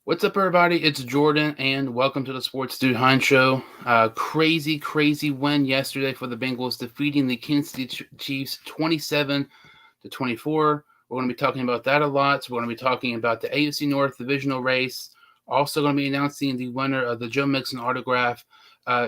What's up, everybody? It's Jordan, and welcome to the Sports Dude Hine Show. Crazy win yesterday for the Bengals, defeating the Kansas City Chiefs 27-24. We're going to be talking about that a lot. We're going to be talking about the AFC North divisional race. Also, going to be announcing the winner of the Joe Mixon autograph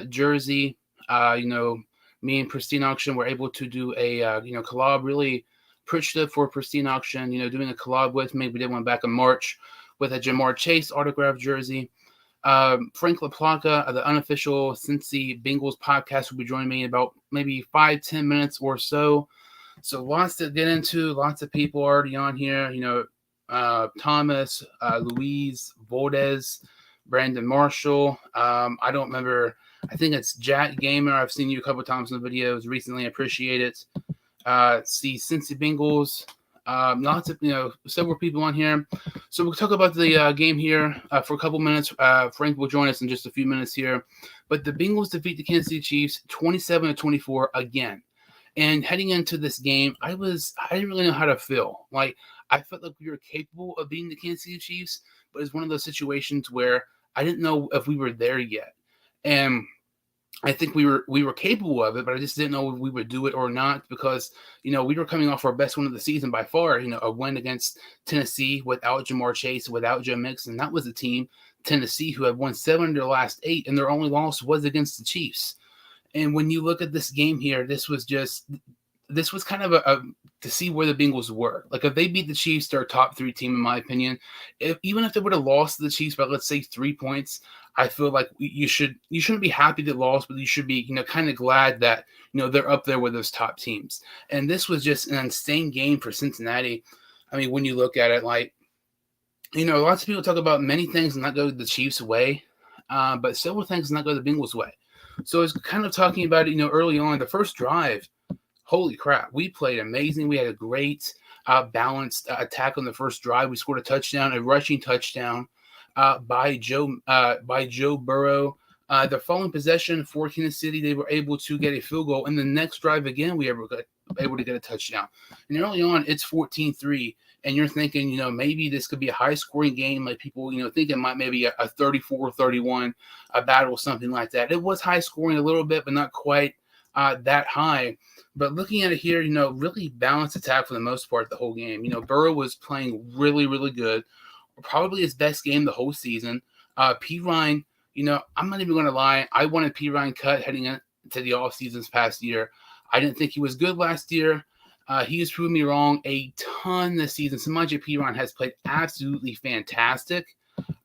jersey. Me and Pristine Auction were able to do a collab. Really appreciative for Pristine Auction. Doing a collab with me. We did one back in March with a Jamar Chase autographed jersey. Frank Laplaca, the unofficial Cincy Bengals podcast, will be joining me in about maybe 5-10 minutes or so. So lots to get into. Lots of people already on here. Thomas, Louise, Voldez, Brandon Marshall. I don't remember. I think it's Jack Gamer. I've seen you a couple times in the videos recently. I appreciate it. See Cincy Bengals. Lots of, several people on here. So we'll talk about the game here for a couple minutes. Frank will join us in just a few minutes here. But the Bengals defeat the Kansas City Chiefs 27-24 again. And heading into this game, I didn't really know how to feel. Like, I felt like we were capable of beating the Kansas City Chiefs, but it's one of those situations where I didn't know if we were there yet. And I think we were capable of it, but I just didn't know if we would do it or not because, we were coming off our best win of the season by far, a win against Tennessee without Jamar Chase, without Joe Mixon. That was a team, Tennessee, who had won 7 of their last 8, and their only loss was against the Chiefs. And when you look at this game here, this was kind of a to see where the Bengals were. Like, if they beat the Chiefs, they're a top 3 team, in my opinion. Even if they would have lost to the Chiefs by, let's say, 3 points, I feel like you shouldn't be happy they lost, but you should be, kind of glad that, they're up there with those top teams. And this was just an insane game for Cincinnati. I mean, when you look at it, like, lots of people talk about many things not go the Chiefs' way, but several things not go the Bengals' way. So it's kind of talking about it, early on. The first drive, holy crap, we played amazing. We had a great balanced attack on the first drive. We scored a rushing touchdown by Joe Burrow. The following possession for Kansas City, they were able to get a field goal. And the next drive again, we were able to get a touchdown. And early on, it's 14-3. And you're thinking, maybe this could be a high-scoring game. Like people, think it might maybe a 34-31 a battle, something like that. It was high-scoring a little bit, but not quite that high. But looking at it here, really balanced attack for the most part the whole game. Burrow was playing really, really good. Probably his best game the whole season. P. Ryan, I'm not even going to lie. I wanted P. Ryan cut heading into the offseason this past year. I didn't think he was good last year. He has proven me wrong a ton this season. Samaje Perine has played absolutely fantastic.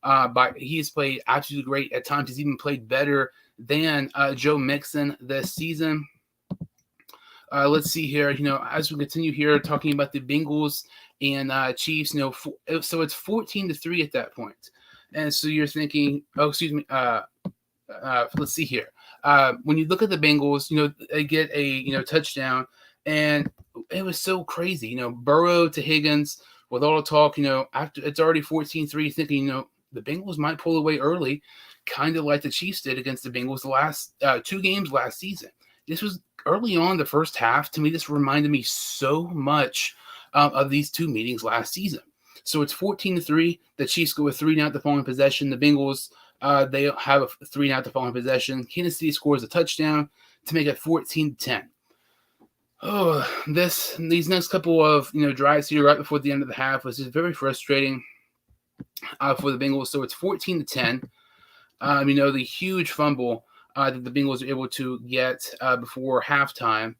But he has played absolutely great at times. He's even played better than Joe Mixon this season. Let's see here. As we continue here talking about the Bengals and Chiefs, so it's 14-3 at that point. And so you're thinking, let's see here. When you look at the Bengals, they get a touchdown. And it was so crazy, Burrow to Higgins with all the talk, after it's already 14-3, thinking, the Bengals might pull away early, kind of like the Chiefs did against the Bengals the last 2 games last season. This was early on the first half. To me, this reminded me so much of these 2 meetings last season. So it's 14-3. The Chiefs go with 3 now at the following possession. The Bengals, they have a 3 now at the following possession. Kansas City scores a touchdown to make it 14-10. Oh, these next couple of drives here right before the end of the half was just very frustrating for the Bengals. So it's 14-10. The huge fumble that the Bengals were able to get before halftime,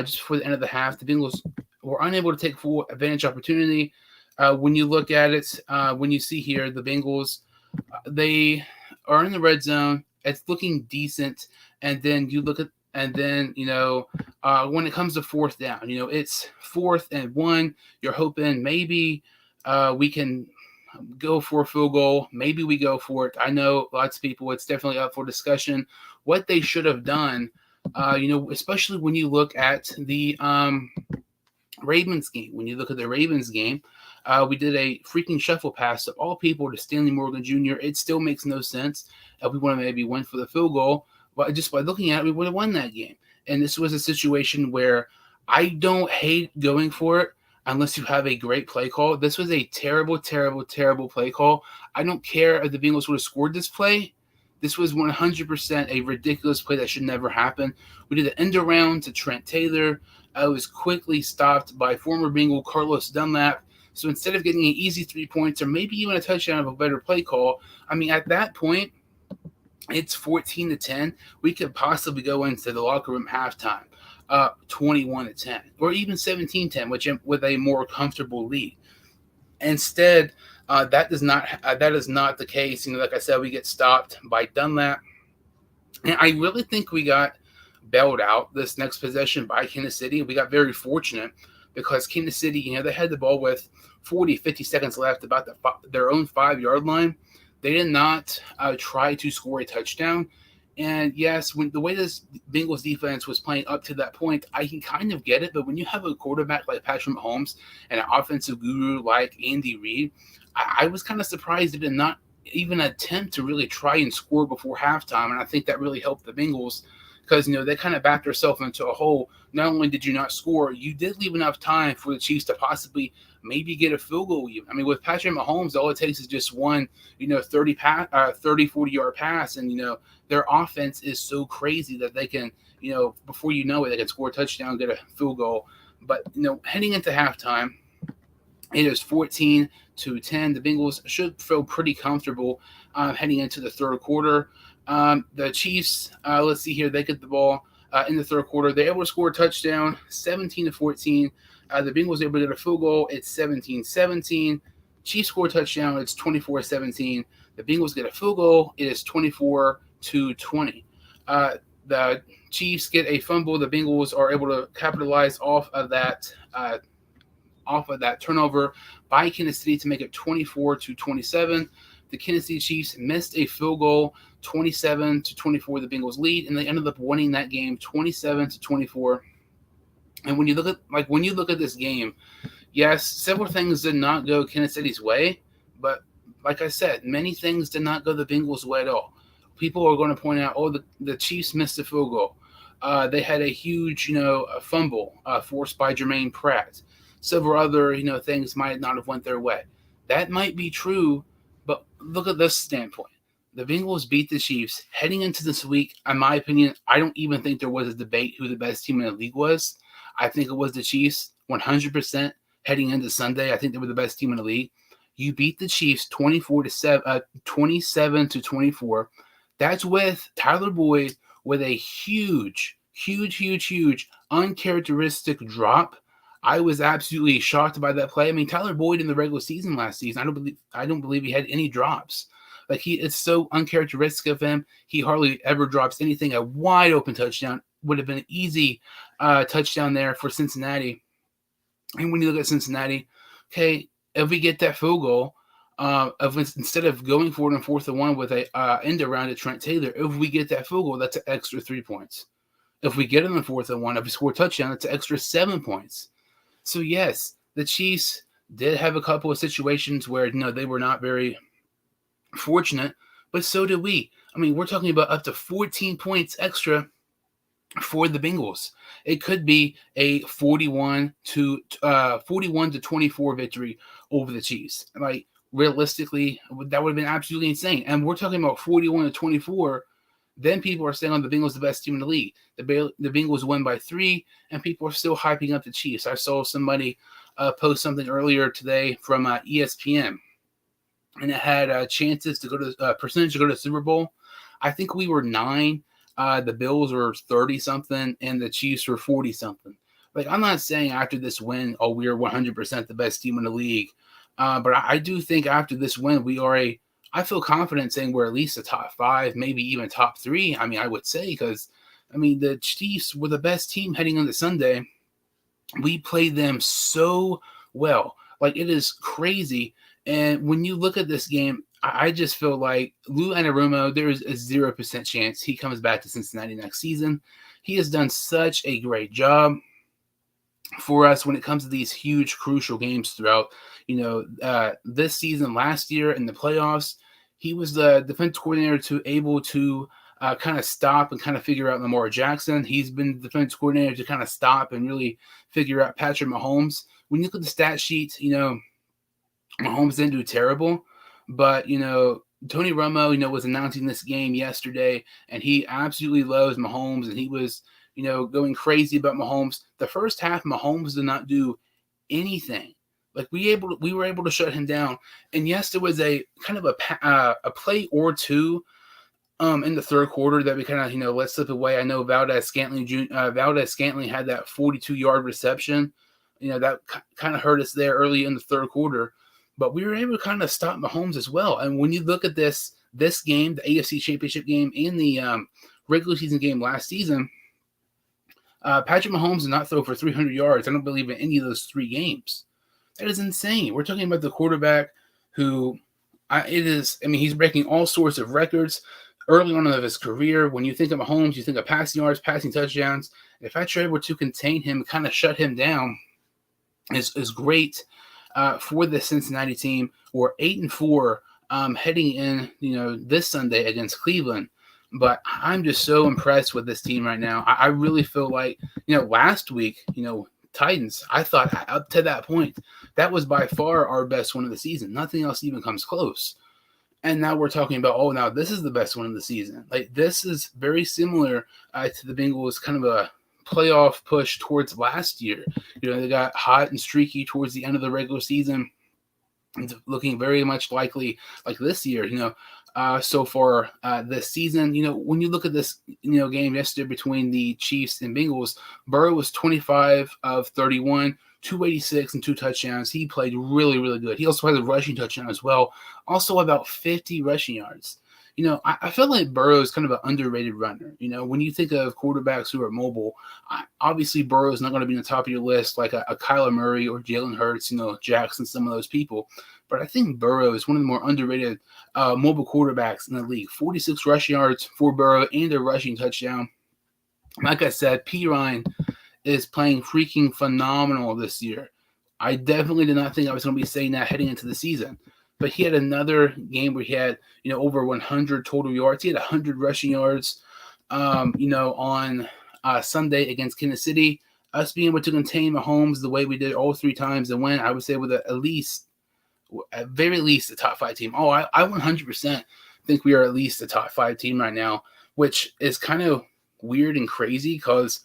just before the end of the half, the Bengals were unable to take full advantage opportunity. When you look at it, when you see here the Bengals, they are in the red zone. It's looking decent, and then you look at. And then, when it comes to 4th down, it's 4th and 1. You're hoping maybe we can go for a field goal. Maybe we go for it. I know lots of people, it's definitely up for discussion what they should have done, especially when you look at the Ravens game. When you look at the Ravens game, we did a freaking shuffle pass of all people to Stanley Morgan Jr. It still makes no sense if we want to maybe win for the field goal. But just by looking at it, we would have won that game. And this was a situation where I don't hate going for it. unless you have a great play call. This was a terrible, terrible, terrible play call. I don't care if the Bengals would have scored this play. This was 100% a ridiculous play that should never happen. We did an end around to Trent Taylor. I was quickly stopped by former Bengal Carlos Dunlap. So instead of getting an easy 3 points or maybe even a touchdown of a better play call, I mean, at that point, it's 14-10. We could possibly go into the locker room halftime 21-10 or even 17-10, which with a more comfortable lead. Instead, that is not the case. Like I said, we get stopped by Dunlap, and I really think we got bailed out this next possession by Kansas City. We got very fortunate because Kansas City, they had the ball with 40, 50 seconds left, about their own 5-yard line. They did not try to score a touchdown. And yes, when the way this Bengals defense was playing up to that point, I can kind of get it. But when you have a quarterback like Patrick Mahomes and an offensive guru like Andy Reid, I was kind of surprised they did not even attempt to really try and score before halftime. And I think that really helped the Bengals because, they kind of backed themselves into a hole. Not only did you not score, you did leave enough time for the Chiefs to possibly maybe get a field goal. I mean, with Patrick Mahomes, all it takes is just one, 30, 40-yard pass. And, their offense is so crazy that they can, before you know it, they can score a touchdown, get a field goal. But, heading into halftime, it is 14-10. The Bengals should feel pretty comfortable heading into the third quarter. The Chiefs, let's see here, they get the ball in the third quarter. They're able to score a touchdown, 17-14. The Bengals able to get a field goal. It's 17-17. Chiefs score a touchdown. It's 24-17. The Bengals get a field goal. It is 24-20. The Chiefs get a fumble. The Bengals are able to capitalize off of that turnover by Kansas City to make it 24-27. The Kansas City Chiefs missed a field goal, 27-24. The Bengals lead, and they ended up winning that game 27-24. And when you look at this game, yes, several things did not go Kansas City's way, but like I said, many things did not go the Bengals' way at all. People are going to point out, the Chiefs missed a field goal. They had a huge, a fumble forced by Jermaine Pratt. Several other, things might not have went their way. That might be true, but look at this standpoint. The Bengals beat the Chiefs. Heading into this week, in my opinion, I don't even think there was a debate who the best team in the league was. I think it was the Chiefs 100% heading into Sunday. I think they were the best team in the league. You beat the Chiefs 27-24. That's with Tyler Boyd with a huge uncharacteristic drop. I was absolutely shocked by that play. I mean, Tyler Boyd in the regular season last season, I don't believe he had any drops. It's so uncharacteristic of him. He hardly ever drops anything. A wide open touchdown would have been an easy touchdown there for Cincinnati. And when you look at Cincinnati, okay, if we get that field goal, instead of going for it on 4th and 1 with a end around to Trent Taylor, if we get that field goal, that's an extra 3 points. If we get it on 4th and 1, if we score a touchdown, that's an extra 7 points. So yes, the Chiefs did have a couple of situations where they were not very fortunate, but so did we. I mean, we're talking about up to 14 points extra for the Bengals. It could be a 41-24 victory over the Chiefs. Realistically, that would have been absolutely insane. And we're talking about 41-24. Then people are saying the Bengals the best team in the league. The Bengals won by 3, and people are still hyping up the Chiefs. I saw somebody post something earlier today from ESPN, and it had chances to go to percentage to go to the Super Bowl. I think we were 9. The Bills were 30-something, and the Chiefs were 40-something. I'm not saying after this win, we're 100% the best team in the league. But I do think after this win, I feel confident saying we're at least a top 5, maybe even top 3. I mean, I would say because, the Chiefs were the best team heading into Sunday. We played them so well. It is crazy. And when you look at this game, I just feel like Lou Anarumo, there is a 0% chance he comes back to Cincinnati next season. He has done such a great job for us when it comes to these huge, crucial games throughout, this season, last year in the playoffs. He was the defense coordinator able to kind of stop and kind of figure out Lamar Jackson. He's been the defense coordinator to kind of stop and really figure out Patrick Mahomes when you look at the stat sheet, Mahomes didn't do terrible, but Tony Romo, was announcing this game yesterday, and he absolutely loves Mahomes, and he was, going crazy about Mahomes. The first half, Mahomes did not do anything. Like we were able to shut him down. And yes, there was a kind of a play or two in the third quarter that we kind of let slip away. I know Valdez-Scantling had that 42-yard reception. That kind of hurt us there early in the third quarter, but we were able to kind of stop Mahomes as well. And when you look at this game, the AFC Championship game and the regular season game last season, Patrick Mahomes did not throw for 300 yards. I don't believe in any of those 3 games. That is insane. We're talking about the quarterback who he's breaking all sorts of records early on of his career. When you think of Mahomes, you think of passing yards, passing touchdowns. If I try to contain him, kind of shut him down, is great for the Cincinnati team. We're 8-4 heading in, this Sunday against Cleveland. But I'm just so impressed with this team right now. I really feel like, last week, Titans, I thought up to that point, that was by far our best one of the season. Nothing else even comes close. And now we're talking about, now this is the best one of the season. Like, this is very similar to the Bengals, kind of a playoff push towards last year. They got hot and streaky towards the end of the regular season. It's looking very much likely like this year, so far this season. When you look at this, game yesterday between the Chiefs and Bengals, Burrow was 25 of 31, 286 and 2 touchdowns. He played really, really good. He also had a rushing touchdown as well. Also about 50 rushing yards. I feel like Burrow is kind of an underrated runner. When you think of quarterbacks who are mobile, obviously Burrow is not going to be on the top of your list like a Kyler Murray or Jalen Hurts, Jackson, some of those people. But I think Burrow is one of the more underrated mobile quarterbacks in the league. 46 rushing yards for Burrow and a rushing touchdown. Like I said, P. Ryan is playing freaking phenomenal this year. I definitely did not think I was going to be saying that heading into the season. But he had another game where he had, over 100 total yards. He had 100 rushing yards, on Sunday against Kansas City. Us being able to contain Mahomes the way we did all 3 times and win, I would say with at very least a top 5 team. I 100% think we are at least a top 5 team right now, which is kind of weird and crazy because,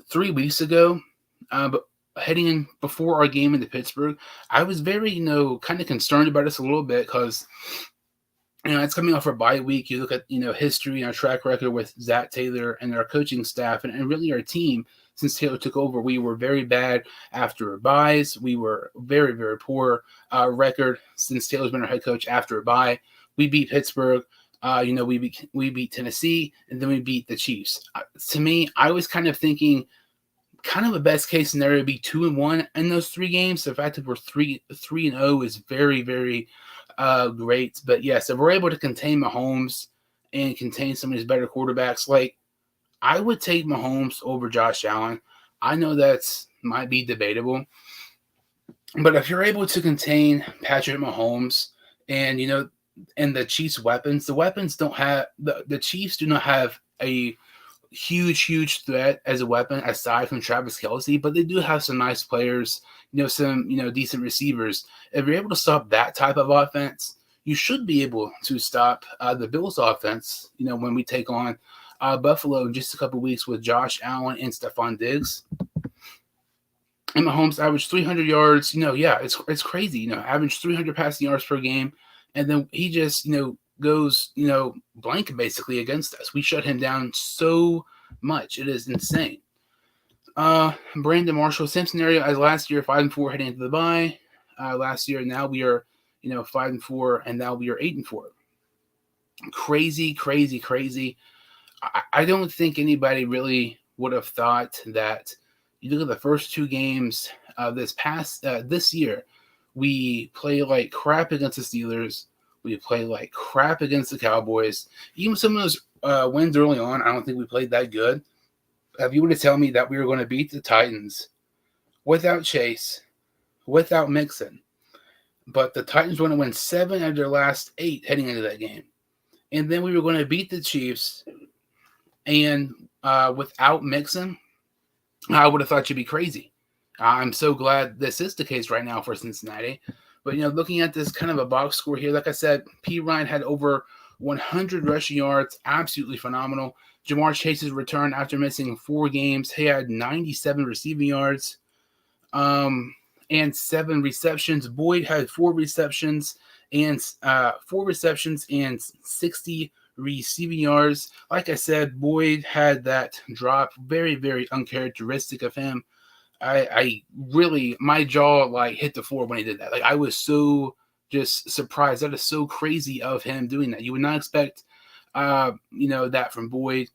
3 weeks ago, but heading in before our game into Pittsburgh, I was very, kind of concerned about us a little bit because, it's coming off our bye week. You look at, history and our track record with Zach Taylor and our coaching staff and really our team since Taylor took over. We were very bad after our byes. We were very, very poor record since Taylor's been our head coach after a bye. We beat Pittsburgh. We beat Tennessee, and then we beat the Chiefs. To me, I was kind of thinking kind of a best case scenario would be 2-1 in those 3 games. The fact that we're 3-0 is very, very great. But yes, if we're able to contain Mahomes and contain some of these better quarterbacks, like I would take Mahomes over Josh Allen. I know that's might be debatable, but if you're able to contain Patrick Mahomes and and the Chiefs' weapons, the Chiefs do not have a huge threat as a weapon aside from Travis Kelce, but they do have some nice players, some decent receivers. If you're able to stop that type of offense, you should be able to stop the Bills' offense. When we take on Buffalo in just a couple weeks with Josh Allen and Stephon Diggs. And Mahomes averaged 300 yards. It's crazy. Averaged 300 passing yards per game, and then he just goes, blank basically against us. We shut him down so much. It is insane. Brandon Marshall, same scenario as last year, 5-4 heading into the bye. Last year, now we are, 5-4, and now we are 8-4. Crazy. I don't think anybody really would have thought that. You look at the first 2 games this year, we play like crap against the Steelers. We play like crap against the Cowboys. Even some of those wins early on, I don't think we played that good. If you were to tell me that we were going to beat the Titans without Chase, without Mixon, but the Titans were going to win 7 out of their last 8 heading into that game, and then we were going to beat the Chiefs, and without Mixon, I would have thought you'd be crazy. I'm so glad this is the case right now for Cincinnati. But, looking at this kind of a box score here, like I said, P. Ryan had over 100 rushing yards, absolutely phenomenal. Jamar Chase's return after missing 4 games, he had 97 receiving yards and 7 receptions. Boyd had 4 receptions and 60 receiving yards. Like I said, Boyd had that drop, very, very uncharacteristic of him. I really, my jaw like hit the floor when he did that. Like, I was so just surprised. That is so crazy of him doing that. You would not expect, that from Boyd.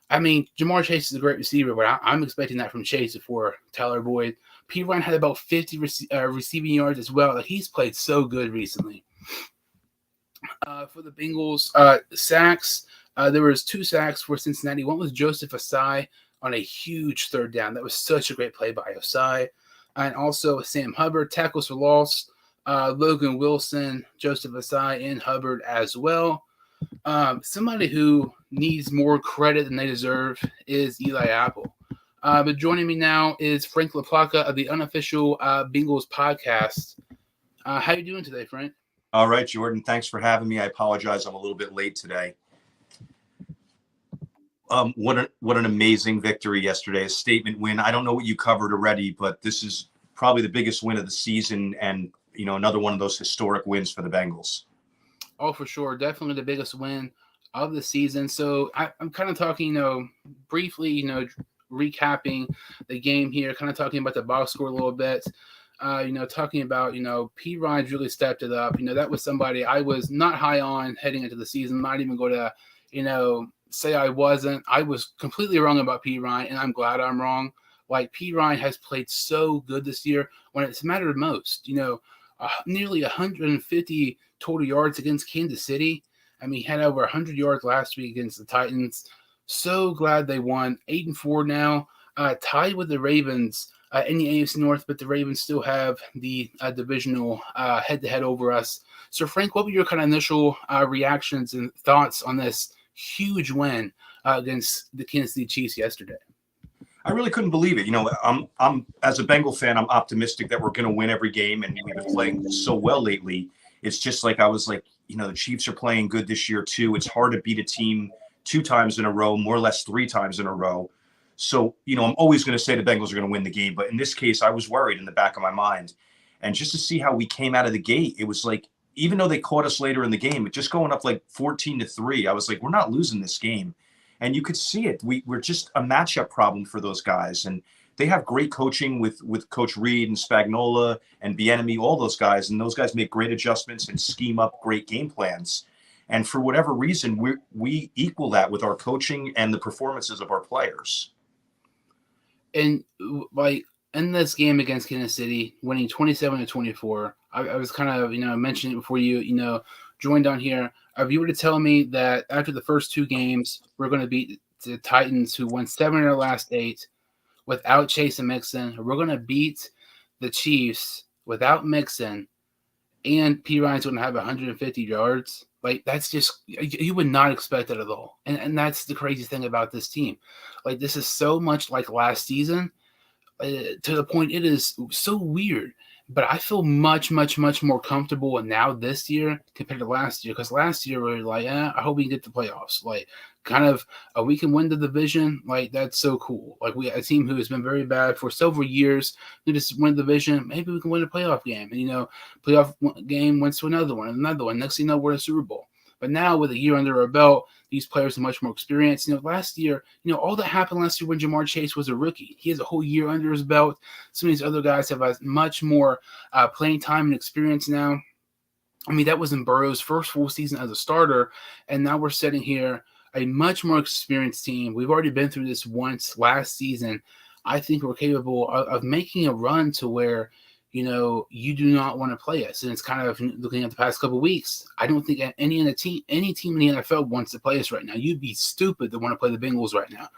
I mean, Jamar Chase is a great receiver, but I'm expecting that from Chase before Tyler Boyd. P. Ryan had about 50 receiving yards as well. Like, he's played so good recently. For the Bengals, sacks, there was 2 sacks for Cincinnati. One was Joseph Asai on a huge third down. That was such a great play by Asai. And also Sam Hubbard, tackles for loss. Logan Wilson, Joseph Asai, and Hubbard as well. Somebody who needs more credit than they deserve is Eli Apple. But joining me now is Frank Laplaca of the unofficial Bengals podcast. How you doing today, Frank? All right, Jordan. Thanks for having me. I apologize. I'm a little bit late today. What an amazing victory yesterday. A statement win. I don't know what you covered already, but this is probably the biggest win of the season, and another one of those historic wins for the Bengals. Oh, for sure. Definitely the biggest win of the season. So I'm kind of talking, briefly, recapping the game here, kind of talking about the box score a little bit. Talking about, P. Ryan's really stepped it up. That was somebody I was not high on heading into the season. Not even going to, say I wasn't. I was completely wrong about P. Ryan, and I'm glad I'm wrong. Like, P. Ryan has played so good this year when it's mattered most. Nearly 150 total yards against Kansas City. I mean, he had over 100 yards last week against the Titans. So glad they won. 8-4 now, tied with the Ravens in the AFC North, but the Ravens still have the divisional head-to-head over us. So, Frank, what were your kind of initial reactions and thoughts on this huge win against the Kansas City Chiefs yesterday? I really couldn't believe it. I'm as a Bengal fan, I'm optimistic that we're going to win every game, and we've been playing so well lately. It's just like I was like, the Chiefs are playing good this year too. It's hard to beat a team 2 times in a row, more or less 3 times in a row. So, I'm always going to say the Bengals are going to win the game. But in this case, I was worried in the back of my mind. And just to see how we came out of the gate, it was like, even though they caught us later in the game, just going up like 14-3, I was like, we're not losing this game. And you could see it. We're just a matchup problem for those guys. And they have great coaching with Coach Reed and Spagnuolo and Bieniemy, all those guys. And those guys make great adjustments and scheme up great game plans. And for whatever reason, we equal that with our coaching and the performances of our players. And like in this game against Kansas City, winning 27-24, I was kind of mentioning it before you joined on here. If you were to tell me that after the first 2 games we're going to beat the Titans, who won 7 in their last 8, without Chase and Mixon, we're going to beat the Chiefs without Mixon, and P. Ryan's going to have 150 yards. Like, that's just, you would not expect that at all. And that's the crazy thing about this team. Like, this is so much like last season, to the point it is so weird. But I feel much, much, much more comfortable now this year compared to last year. Because last year we were like, I hope we can get the playoffs. Like, kind of, we can win the division. Like, that's so cool. Like, a team who has been very bad for several years, we just win the division. Maybe we can win a playoff game. And, playoff game wins to another one, and another one. Next thing you know, we're in a Super Bowl. But now with a year under our belt, these players are much more experienced. Last year, all that happened last year when Jamar Chase was a rookie. He has a whole year under his belt. Some of these other guys have much more playing time and experience now. I mean, that was in Burrow's first full season as a starter, and now we're sitting here, a much more experienced team. We've already been through this once last season. I think we're capable of making a run to where you do not want to play us. And it's kind of looking at the past couple of weeks. I don't think any team in the NFL wants to play us right now. You'd be stupid to want to play the Bengals right now.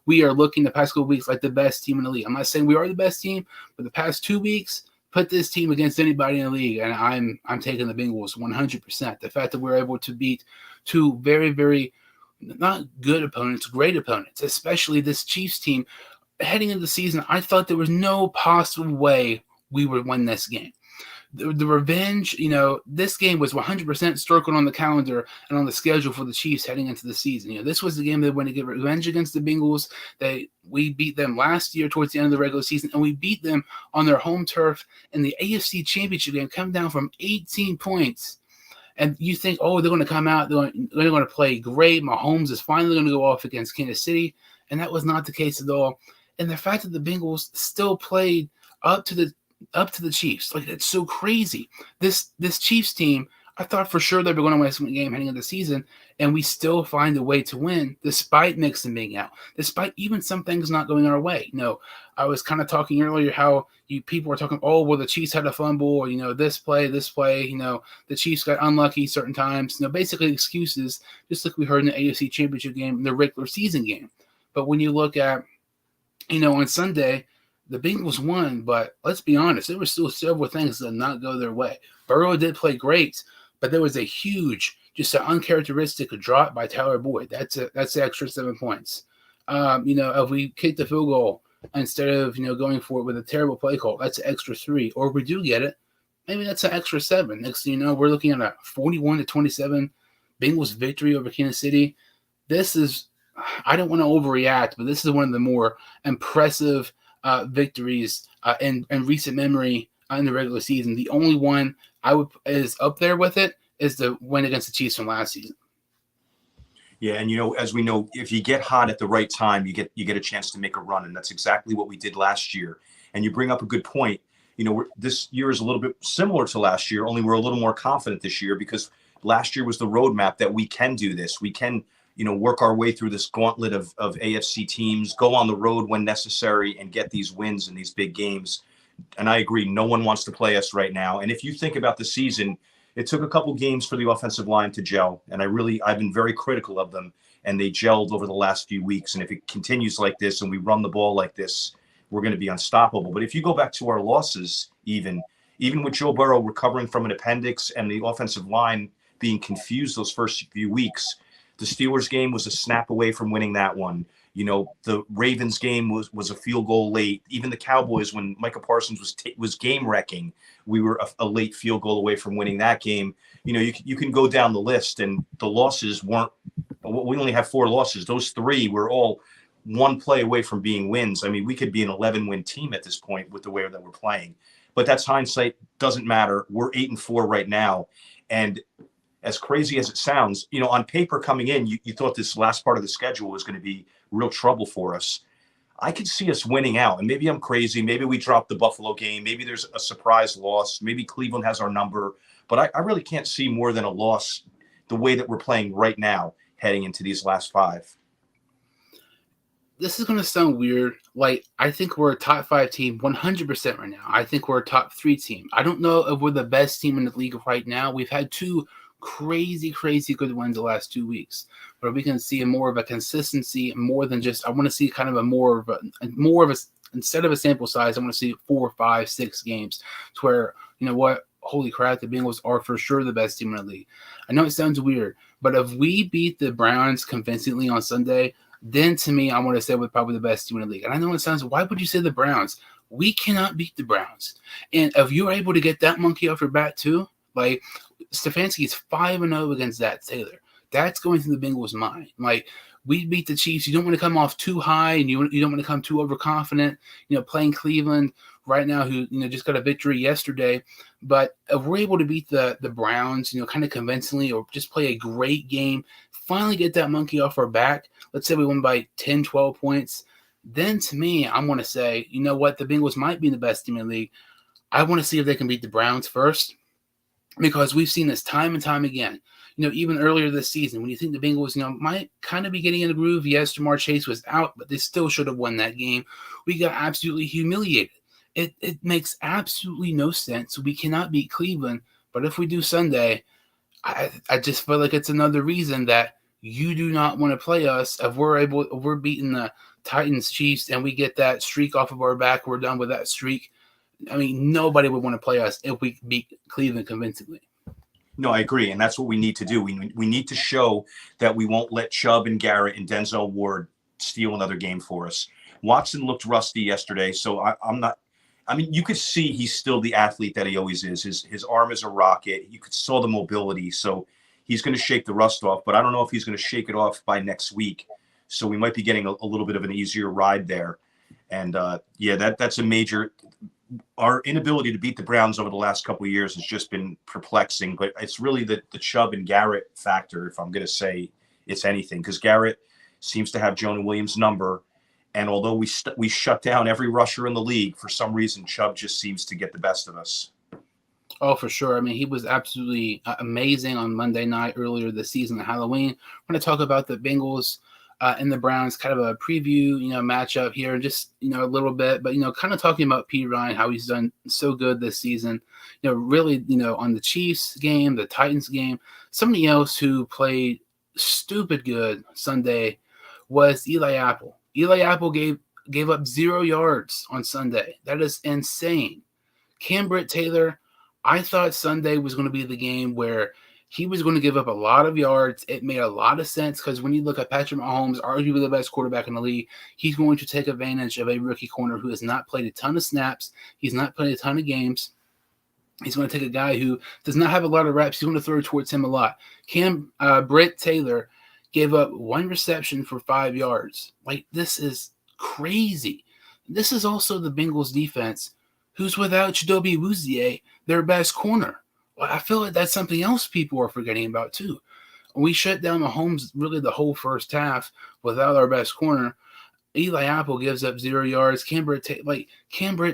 We are looking the past couple of weeks like the best team in the league. I'm not saying we are the best team, but the past 2 weeks, put this team against anybody in the league, and I'm taking the Bengals 100%. The fact that we're able to beat 2 very, very not good opponents, great opponents, especially this Chiefs team. heading into the season, I thought there was no possible way we would win this game. The revenge, this game was 100% circled on the calendar and on the schedule for the Chiefs heading into the season. This was the game they went to get revenge against the Bengals. We beat them last year towards the end of the regular season, and we beat them on their home turf in the AFC Championship game, come down from 18 points. And you think, they're going to come out, they're going to play great. Mahomes is finally going to go off against Kansas City, and that was not the case at all. And the fact that the Bengals still played up to the Chiefs, like, it's so crazy. This Chiefs team, I thought for sure they were going to win this game heading into the season, and we still find a way to win despite Mixon being out, despite even some things not going our way. I was kind of talking earlier how people were talking, the Chiefs had a fumble, or, this play, the Chiefs got unlucky certain times. Basically excuses, just like we heard in the AFC Championship game, in the regular season game. But when you look at, on Sunday, the Bengals won, but let's be honest, there were still several things that did not go their way. Burrow did play great, but there was a huge, just an uncharacteristic drop by Tyler Boyd. That's the extra 7 points. If we kick the field goal instead of, going for it with a terrible play call, that's an extra 3. Or if we do get it, maybe that's an extra 7. Next thing you know, we're looking at a 41-27 Bengals victory over Kansas City. This is, I don't want to overreact, but this is one of the more impressive victories in recent memory in the regular season. The only one is up there with it is the win against the Chiefs from last season. Yeah, and as we know, if you get hot at the right time, you get a chance to make a run, and that's exactly what we did last year. And you bring up a good point. This year is a little bit similar to last year, only we're a little more confident this year because last year was the roadmap that we can do this. We can work our way through this gauntlet of AFC teams, go on the road when necessary, and get these wins in these big games. And I agree, no one wants to play us right now. And if you think about the season, it took a couple games for the offensive line to gel. And I've been very critical of them, and they gelled over the last few weeks. And if it continues like this and we run the ball like this, we're going to be unstoppable. But if you go back to our losses, even with Joe Burrow recovering from an appendix and the offensive line being confused those first few weeks, the Steelers game was a snap away from winning that one. The Ravens game was a field goal late. Even the Cowboys, when Micah Parsons was game wrecking, we were a late field goal away from winning that game. You can go down the list, and the losses weren't. We only have 4 losses. Those 3 were all one play away from being wins. I mean, we could be an 11-win team at this point with the way that we're playing. But that's hindsight. Doesn't matter. We're 8-4 right now, and as crazy as it sounds, on paper coming in, you thought this last part of the schedule was going to be real trouble for us. I could see us winning out, and maybe I'm crazy. Maybe we dropped the Buffalo game. Maybe there's a surprise loss. Maybe Cleveland has our number, but I really can't see more than a loss the way that we're playing right now heading into these last 5. This is going to sound weird. Like, I think we're a top 5 team 100% right now. I think we're a top 3 team. I don't know if we're the best team in the league right now. We've had 2 crazy good wins the last 2 weeks, but we can see more of a consistency, more than just, I want to see kind of more of a instead of a sample size, I want to see 4, 5, 6 games to where, holy crap, the Bengals are for sure the best team in the league. I know it sounds weird, but if we beat the Browns convincingly on Sunday, then to me, I want to say we're probably the best team in the league. And I know it sounds, why would you say the Browns? We cannot beat the Browns. And if you're able to get that monkey off your back too, like, Stefanski is 5-0 against that Taylor. That's going through the Bengals' mind. Like, we beat the Chiefs. You don't want to come off too high, and you don't want to come too overconfident. Playing Cleveland right now, who just got a victory yesterday. But if we're able to beat the Browns, kind of convincingly, or just play a great game, finally get that monkey off our back. Let's say we win by 10, 12 points. Then to me, I'm going to say, the Bengals might be the best team in the league. I want to see if they can beat the Browns first, because we've seen this time and time again. Even earlier this season, when you think the Bengals, might kind of be getting in the groove. Yes, Jamar Chase was out, but they still should have won that game. We got absolutely humiliated. It makes absolutely no sense. We cannot beat Cleveland, but if we do Sunday, I just feel like it's another reason that you do not want to play us. If we're beating the Titans, Chiefs, and we get that streak off of our back, we're done with that streak. I mean, nobody would want to play us if we beat Cleveland convincingly. No, I agree. And that's what we need to do. We need to show that we won't let Chubb and Garrett and Denzel Ward steal another game for us. Watson looked rusty yesterday, so I'm not. I mean, you could see he's still the athlete that he always is. His arm is a rocket. You could saw the mobility, so he's going to shake the rust off. But I don't know if he's going to shake it off by next week. So we might be getting a little bit of an easier ride there. And that's a major. Our inability to beat the Browns over the last couple of years has just been perplexing. But it's really the Chubb and Garrett factor, if I'm going to say it's anything, because Garrett seems to have Jonah Williams' number. And although we shut down every rusher in the league, for some reason, Chubb just seems to get the best of us. Oh, for sure. I mean, he was absolutely amazing on Monday night earlier this season at Halloween. We're going to talk about the Bengals and the Browns, kind of a preview, matchup here, just, a little bit. But, kind of talking about P. Ryan, how he's done so good this season. Really, on the Chiefs game, the Titans game, somebody else who played stupid good Sunday was Eli Apple. Eli Apple gave up 0 yards on Sunday. That is insane. Cambrit Taylor, I thought Sunday was going to be the game where he was going to give up a lot of yards. It made a lot of sense because when you look at Patrick Mahomes, arguably the best quarterback in the league, he's going to take advantage of a rookie corner who has not played a ton of snaps. He's not played a ton of games. He's going to take a guy who does not have a lot of reps. He's going to throw towards him a lot. Britt Taylor gave up 1 reception for 5 yards. Like, this is crazy. This is also the Bengals defense, who's without Chidobe Awuzie, their best corner. Well, I feel like that's something else people are forgetting about too. We shut down Mahomes really the whole first half without our best corner. Eli Apple gives up 0 yards. Cambrit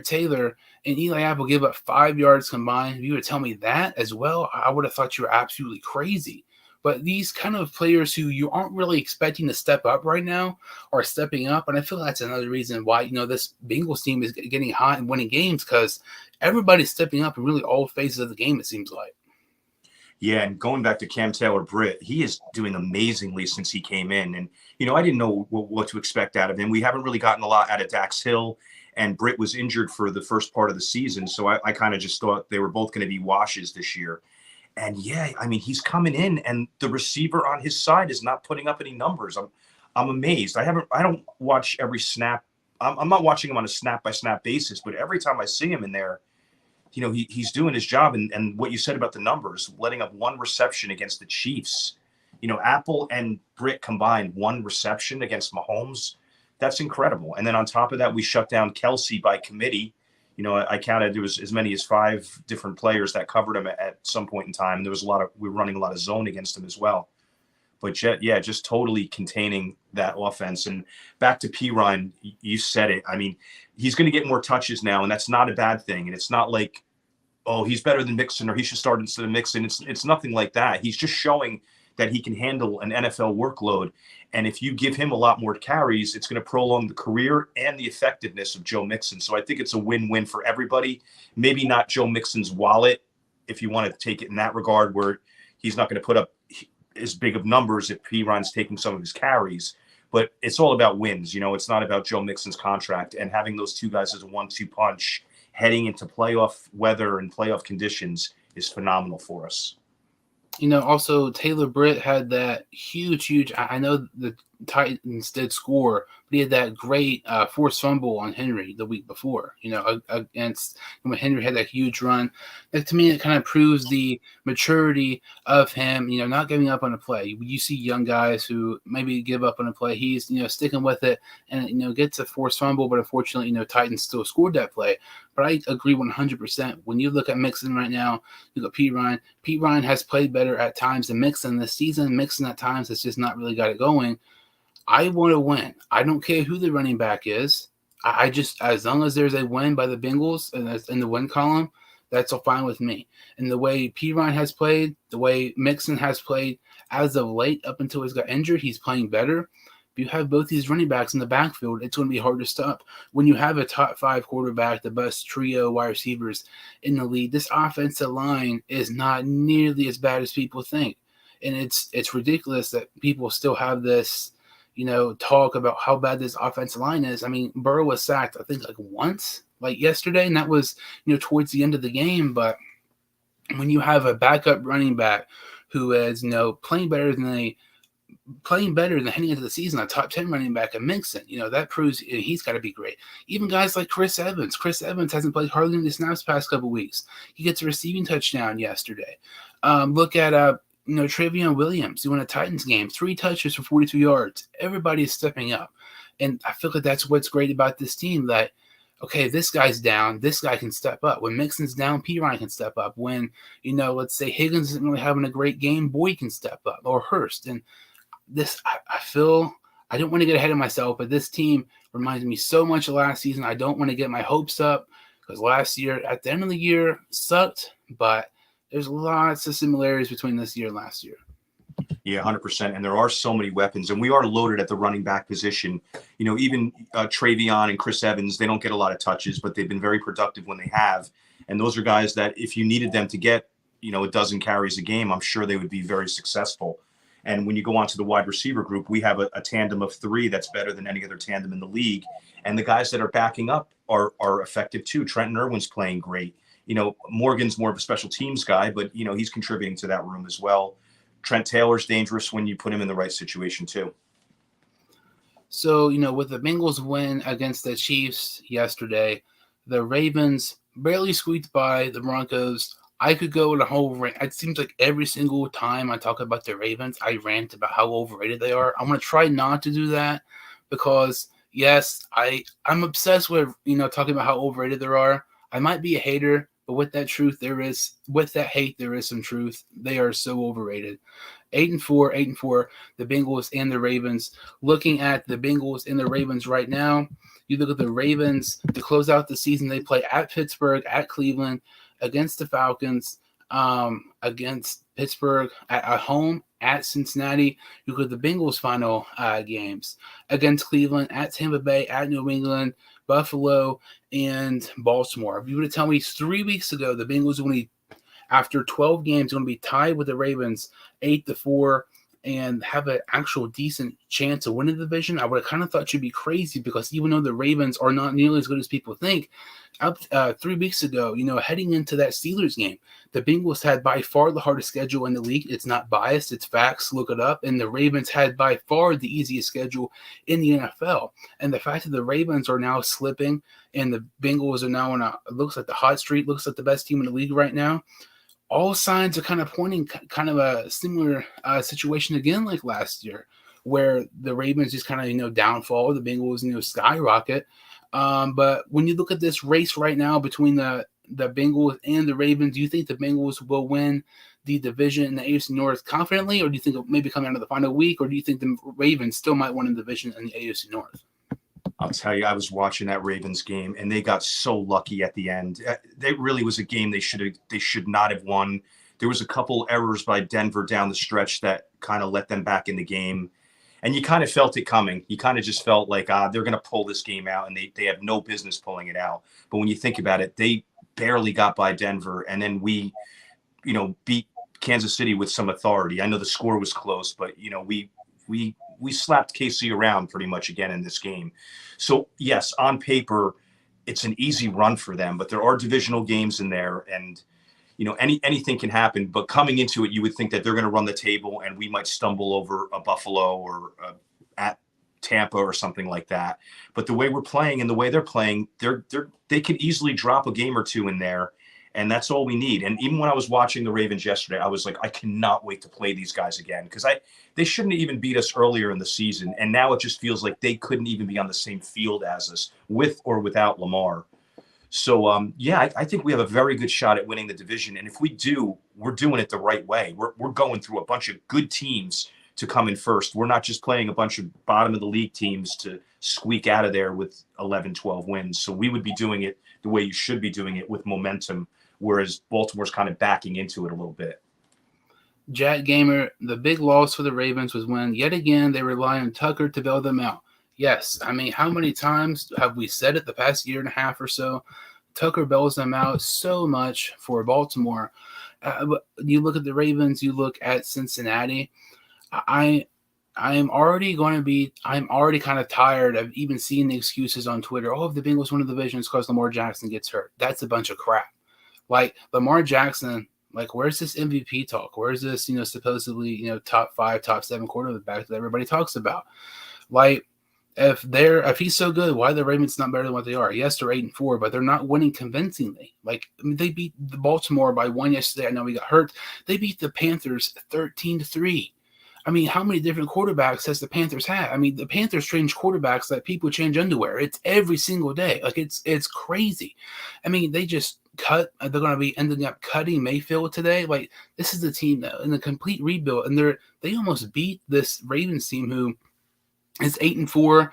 Taylor and Eli Apple give up 5 yards combined. If you would tell me that as well, I would have thought you were absolutely crazy. But these kind of players who you aren't really expecting to step up right now are stepping up. And I feel that's another reason why, this Bengals team is getting hot and winning games, because everybody's stepping up in really all phases of the game, it seems like. Yeah, and going back to Cam Taylor-Britt, he is doing amazingly since he came in. And, I didn't know what to expect out of him. We haven't really gotten a lot out of Dax Hill, and Britt was injured for the first part of the season. So I kind of just thought they were both going to be washes this year. And yeah, I mean, he's coming in, and the receiver on his side is not putting up any numbers. I'm amazed. I don't watch every snap. I'm not watching him on a snap by snap basis, but every time I see him in there, he's doing his job. And what you said about the numbers, letting up 1 reception against the Chiefs, Apple and Britt combined 1 reception against Mahomes. That's incredible. And then on top of that, we shut down Kelsey by committee. I counted there was as many as 5 different players that covered him at some point in time. There was we were running a lot of zone against him as well. But just totally containing that offense. And back to P. Ryan, you said it. I mean, he's going to get more touches now, and that's not a bad thing. And it's not like, oh, he's better than Mixon or he should start instead of Mixon. It's nothing like that. He's just showing that he can handle an NFL workload. And if you give him a lot more carries, it's going to prolong the career and the effectiveness of Joe Mixon. So I think it's a win-win for everybody. Maybe not Joe Mixon's wallet, if you want to take it in that regard, where he's not going to put up as big of numbers if P. Ryan's taking some of his carries. But it's all about wins. It's not about Joe Mixon's contract. And having those 2 guys as a 1-2 punch heading into playoff weather and playoff conditions is phenomenal for us. Also Taylor-Britt had that huge, I know the Titans did score, but he had that great forced fumble on Henry the week before, against when Henry had that huge run. To me, it kind of proves the maturity of him, not giving up on a play. You see young guys who maybe give up on a play. He's, sticking with it and, gets a forced fumble, but unfortunately, Titans still scored that play. But I agree 100%. When you look at Mixon right now, you look at P. Ryan. P. Ryan has played better at times than Mixon this season. Mixon at times has just not really got it going. I want to win. I don't care who the running back is. I just, as long as there's a win by the Bengals and that's in the win column, that's all fine with me. And the way P. Ryan has played, the way Mixon has played as of late, up until he's got injured, he's playing better. If you have both these running backs in the backfield, it's going to be hard to stop. When you have a top 5 quarterback, the best trio wide receivers in the league, this offensive line is not nearly as bad as people think. And it's ridiculous that people still have this, talk about how bad this offensive line is. I mean, Burrow was sacked, I think, once, yesterday, and that was, towards the end of the game. But when you have a backup running back who is, playing better than a playing better than heading into the season, a top 10 running back in Mixon. That proves he's got to be great. Even guys like Chris Evans. Chris Evans hasn't played hardly any snaps the past couple weeks. He gets a receiving touchdown yesterday. Look at Travion Williams doing a Titans game, 3 touches for 42 yards. Everybody is stepping up. And I feel like that's what's great about this team, that, okay, this guy's down, this guy can step up. When Mixon's down, P. Ryan can step up. When, let's say Higgins isn't really having a great game, Boyd can step up, or Hurst. And this, I feel, I don't want to get ahead of myself, but this team reminds me so much of last season. I don't want to get my hopes up, because last year, at the end of the year, sucked, but there's lots of similarities between this year and last year. Yeah, 100%. And there are so many weapons, and we are loaded at the running back position. Even Travion and Chris Evans, they don't get a lot of touches, but they've been very productive when they have. And those are guys that if you needed them to get, a dozen carries a game, I'm sure they would be very successful. And when you go on to the wide receiver group, we have a tandem of 3 that's better than any other tandem in the league. And the guys that are backing up are effective too. Trenton Irwin's playing great. Morgan's more of a special teams guy, but, he's contributing to that room as well. Trent Taylor's dangerous when you put him in the right situation too. So, with the Bengals win against the Chiefs yesterday, the Ravens barely squeaked by the Broncos. I could go in a whole rant. It seems like every single time I talk about the Ravens, I rant about how overrated they are. I'm going to try not to do that, because, yes, I'm obsessed with, talking about how overrated they are. I might be a hater, but with that hate, there is some truth. They are so overrated. 8-4, the Bengals and the Ravens. Looking at the Bengals and the Ravens right now, you look at the Ravens to close out the season. They play at Pittsburgh, at Cleveland, against the Falcons, against Pittsburgh, at home, at Cincinnati. You look at the Bengals' final games against Cleveland, at Tampa Bay, at New England, Buffalo, and Baltimore. If you were to tell me 3 weeks ago the Bengals would be, after 12 games, going to be tied with the Ravens 8-4 and have an actual decent chance of winning the division, I would have kind of thought you'd be crazy, because even though the Ravens are not nearly as good as people think, 3 weeks ago, heading into that Steelers game, the Bengals had by far the hardest schedule in the league. It's not biased, it's facts, look it up. And the Ravens had by far the easiest schedule in the NFL. And the fact that the Ravens are now slipping and the Bengals are now it looks like the hot streak, looks like the best team in the league right now, all signs are kind of pointing kind of a similar situation again like last year, where the Ravens just kind of, downfall, the Bengals, skyrocket. But when you look at this race right now between the Bengals and the Ravens, do you think the Bengals will win the division in the AFC North confidently, or do you think it'll maybe come down to the final week, or do you think the Ravens still might win the division in the AFC North? I'll tell you, I was watching that Ravens game, and they got so lucky at the end. It really was a game they should not have won. There was a couple errors by Denver down the stretch that kind of let them back in the game, and you kind of felt it coming. You kind of just felt like they're going to pull this game out, and they have no business pulling it out. But when you think about it, they barely got by Denver, and then we, beat Kansas City with some authority. I know the score was close, but we slapped KC around pretty much again in this game. So yes, on paper, it's an easy run for them, but there are divisional games in there, and anything can happen. But coming into it, you would think that they're going to run the table, and we might stumble over a Buffalo or at Tampa or something like that. But the way we're playing and the way they're playing, they could easily drop a game or two in there. And that's all we need. And even when I was watching the Ravens yesterday, I was like, I cannot wait to play these guys again, because they shouldn't even beat us earlier in the season. And now it just feels like they couldn't even be on the same field as us, with or without Lamar. So, I think we have a very good shot at winning the division. And if we do, we're doing it the right way. We're going through a bunch of good teams to come in first. We're not just playing a bunch of bottom of the league teams to squeak out of there with 11, 12 wins. So we would be doing it the way you should be doing it, with momentum, whereas Baltimore's kind of backing into it a little bit. Jack Gamer, the big loss for the Ravens was when, yet again, they rely on Tucker to bail them out. Yes, I mean, how many times have we said it the past year and a half or so? Tucker bails them out so much for Baltimore. You look at the Ravens, you look at Cincinnati. I'm already kind of tired of even seeing the excuses on Twitter. Oh, if the Bengals win the division, it's because Lamar Jackson gets hurt. That's a bunch of crap. Like, Lamar Jackson Like, where's this MVP talk? Where's this, supposedly, top 5, top 7 quarterback that everybody talks about? Like, if he's so good, why are the Ravens not better than what they are? Yes, they're 8-4, but they're not winning convincingly. Like, I mean, they beat the Baltimore by 1 yesterday. I know we got hurt. They beat the Panthers 13-3. I mean, how many different quarterbacks has the Panthers had? I mean, the Panthers change quarterbacks like people change underwear. It's every single day. Like, it's crazy. I mean, they just cut. They're going to be ending up cutting Mayfield today. Like, this is the team though, in a complete rebuild, and they almost beat this Ravens team who is 8-4.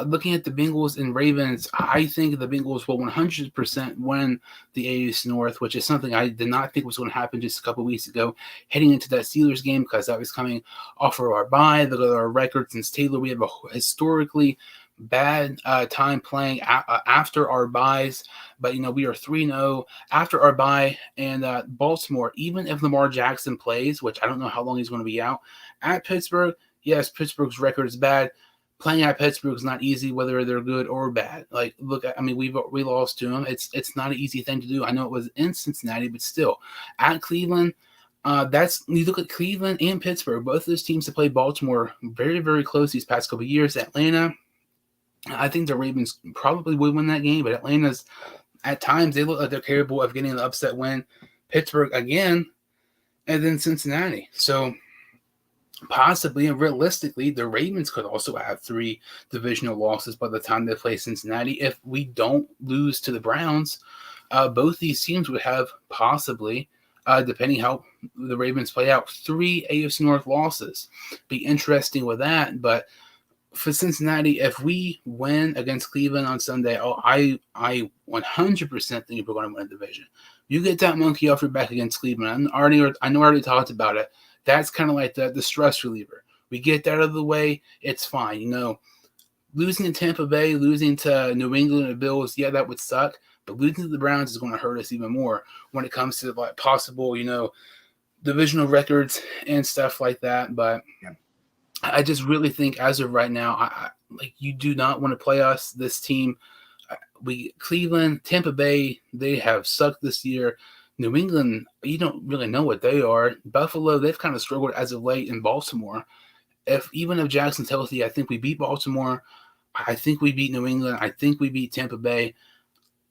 Looking at the Bengals and Ravens, I think the Bengals will 100% win the AFC North, which is something I did not think was going to happen just a couple weeks ago, heading into that Steelers game, because that was coming off of our bye. Look at our record since Taylor. We have a historically bad time playing after our byes, but we are 3-0 after our bye. And Baltimore, even if Lamar Jackson plays, which I don't know how long he's going to be out, at Pittsburgh, yes, Pittsburgh's record is bad. Playing at Pittsburgh is not easy, whether they're good or bad. Like, look, I mean, we lost to them. It's not an easy thing to do. I know it was in Cincinnati, but still, at Cleveland, you look at Cleveland and Pittsburgh. Both of those teams have played Baltimore very, very close these past couple of years. Atlanta, I think the Ravens probably would win that game, but Atlanta's at times they look like they're capable of getting an upset win. Pittsburgh again, and then Cincinnati. So, possibly and realistically, the Ravens could also have 3 divisional losses by the time they play Cincinnati. If we don't lose to the Browns, both these teams would have possibly, depending how the Ravens play out, 3 AFC North losses. Be interesting with that. But for Cincinnati, if we win against Cleveland on Sunday, I 100% think we're going to win the division. You get that monkey off your back against Cleveland. I know I already talked about it. That's kind of like the stress reliever. We get that out of the way, it's fine. Losing to Tampa Bay, losing to New England and the Bills, yeah, that would suck. But losing to the Browns is going to hurt us even more when it comes to like possible, divisional records and stuff like that. But yeah. I just really think as of right now, you do not want to play us, this team. Cleveland, Tampa Bay, they have sucked this year. New England, you don't really know what they are. Buffalo, they've kind of struggled as of late. In Baltimore, even if Jackson's healthy, I think we beat Baltimore. I think we beat New England. I think we beat Tampa Bay.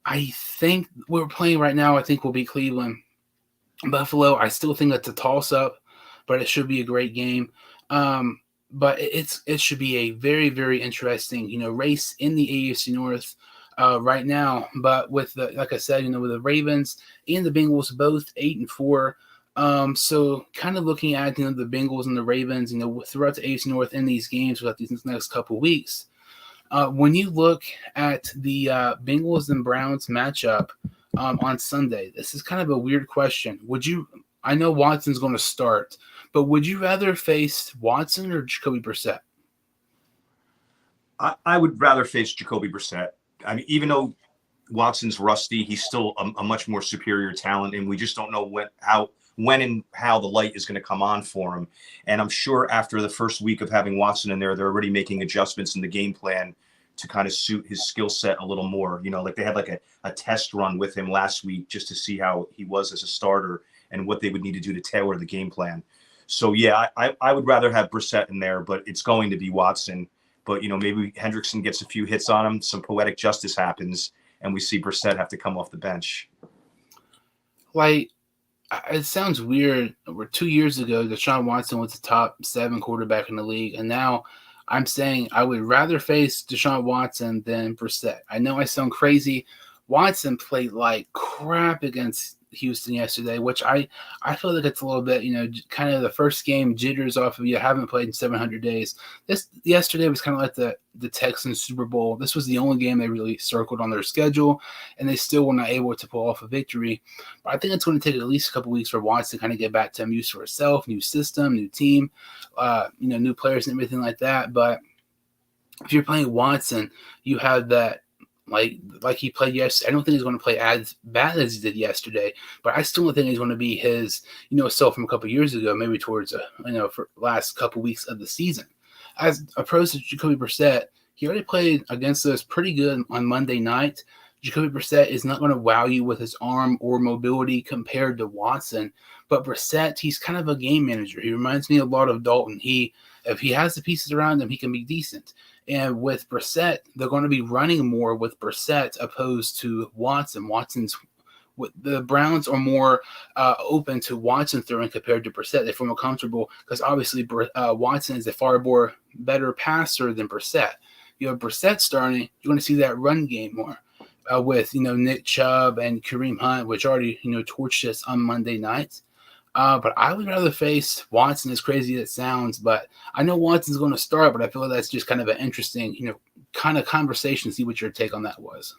I think we're playing right now. I think we'll beat Cleveland. Buffalo, I still think that's a toss-up, but it should be a great game. But it should be a very, very interesting, race in the AFC North right now. But with like I said, with the Ravens and the Bengals both 8-4. So kind of looking at the Bengals and the Ravens, throughout the AFC North in these games throughout these next couple of weeks. When you look at the Bengals and Browns matchup on Sunday, this is kind of a weird question. I know Watson's going to start, but would you rather face Watson or Jacoby Brissett? I would rather face Jacoby Brissett. I mean, even though Watson's rusty, he's still a much more superior talent, and we just don't know when and how the light is going to come on for him. And I'm sure after the first week of having Watson in there, they're already making adjustments in the game plan to kind of suit his skill set a little more. Like they had like a test run with him last week just to see how he was as a starter and what they would need to do to tailor the game plan. So, yeah, I would rather have Brissett in there, but it's going to be Watson. But, maybe Hendrickson gets a few hits on him, some poetic justice happens, and we see Brissett have to come off the bench. Like, it sounds weird. 2 years ago, Deshaun Watson was the top 7 quarterback in the league, and now I'm saying I would rather face Deshaun Watson than Brissett. I know I sound crazy. Watson played like crap against Houston yesterday, which I feel like it's a little bit, kind of the first game jitters off of you haven't played in 700 days. Yesterday was kind of like the Texans Super Bowl. This was the only game they really circled on their schedule, and they still were not able to pull off a victory. But I think it's going to take at least a couple weeks for Watson to kind of get back to him, used for himself, new system, new team, new players and everything like that. But if you're playing Watson, you have that. Like he played yesterday. I don't think he's going to play as bad as he did yesterday, but I still don't think he's going to be his, self from a couple of years ago, maybe towards, for last couple weeks of the season. As opposed to Jacoby Brissett, he already played against us pretty good on Monday night. Jacoby Brissett is not going to wow you with his arm or mobility compared to Watson. But Brissett, he's kind of a game manager. He reminds me a lot of Dalton. If he has the pieces around him, he can be decent. And with Brissett, they're going to be running more with Brissett opposed to Watson. The Browns are more open to Watson throwing compared to Brissett. They feel more comfortable because obviously Watson is a far more better passer than Brissett. You have Brissett starting, you're going to see that run game more with Nick Chubb and Kareem Hunt, which already torched us on Monday nights. But I would rather face Watson, as crazy as it sounds. But I know Watson's going to start, but I feel like that's just kind of an interesting kind of conversation. See what your take on that was.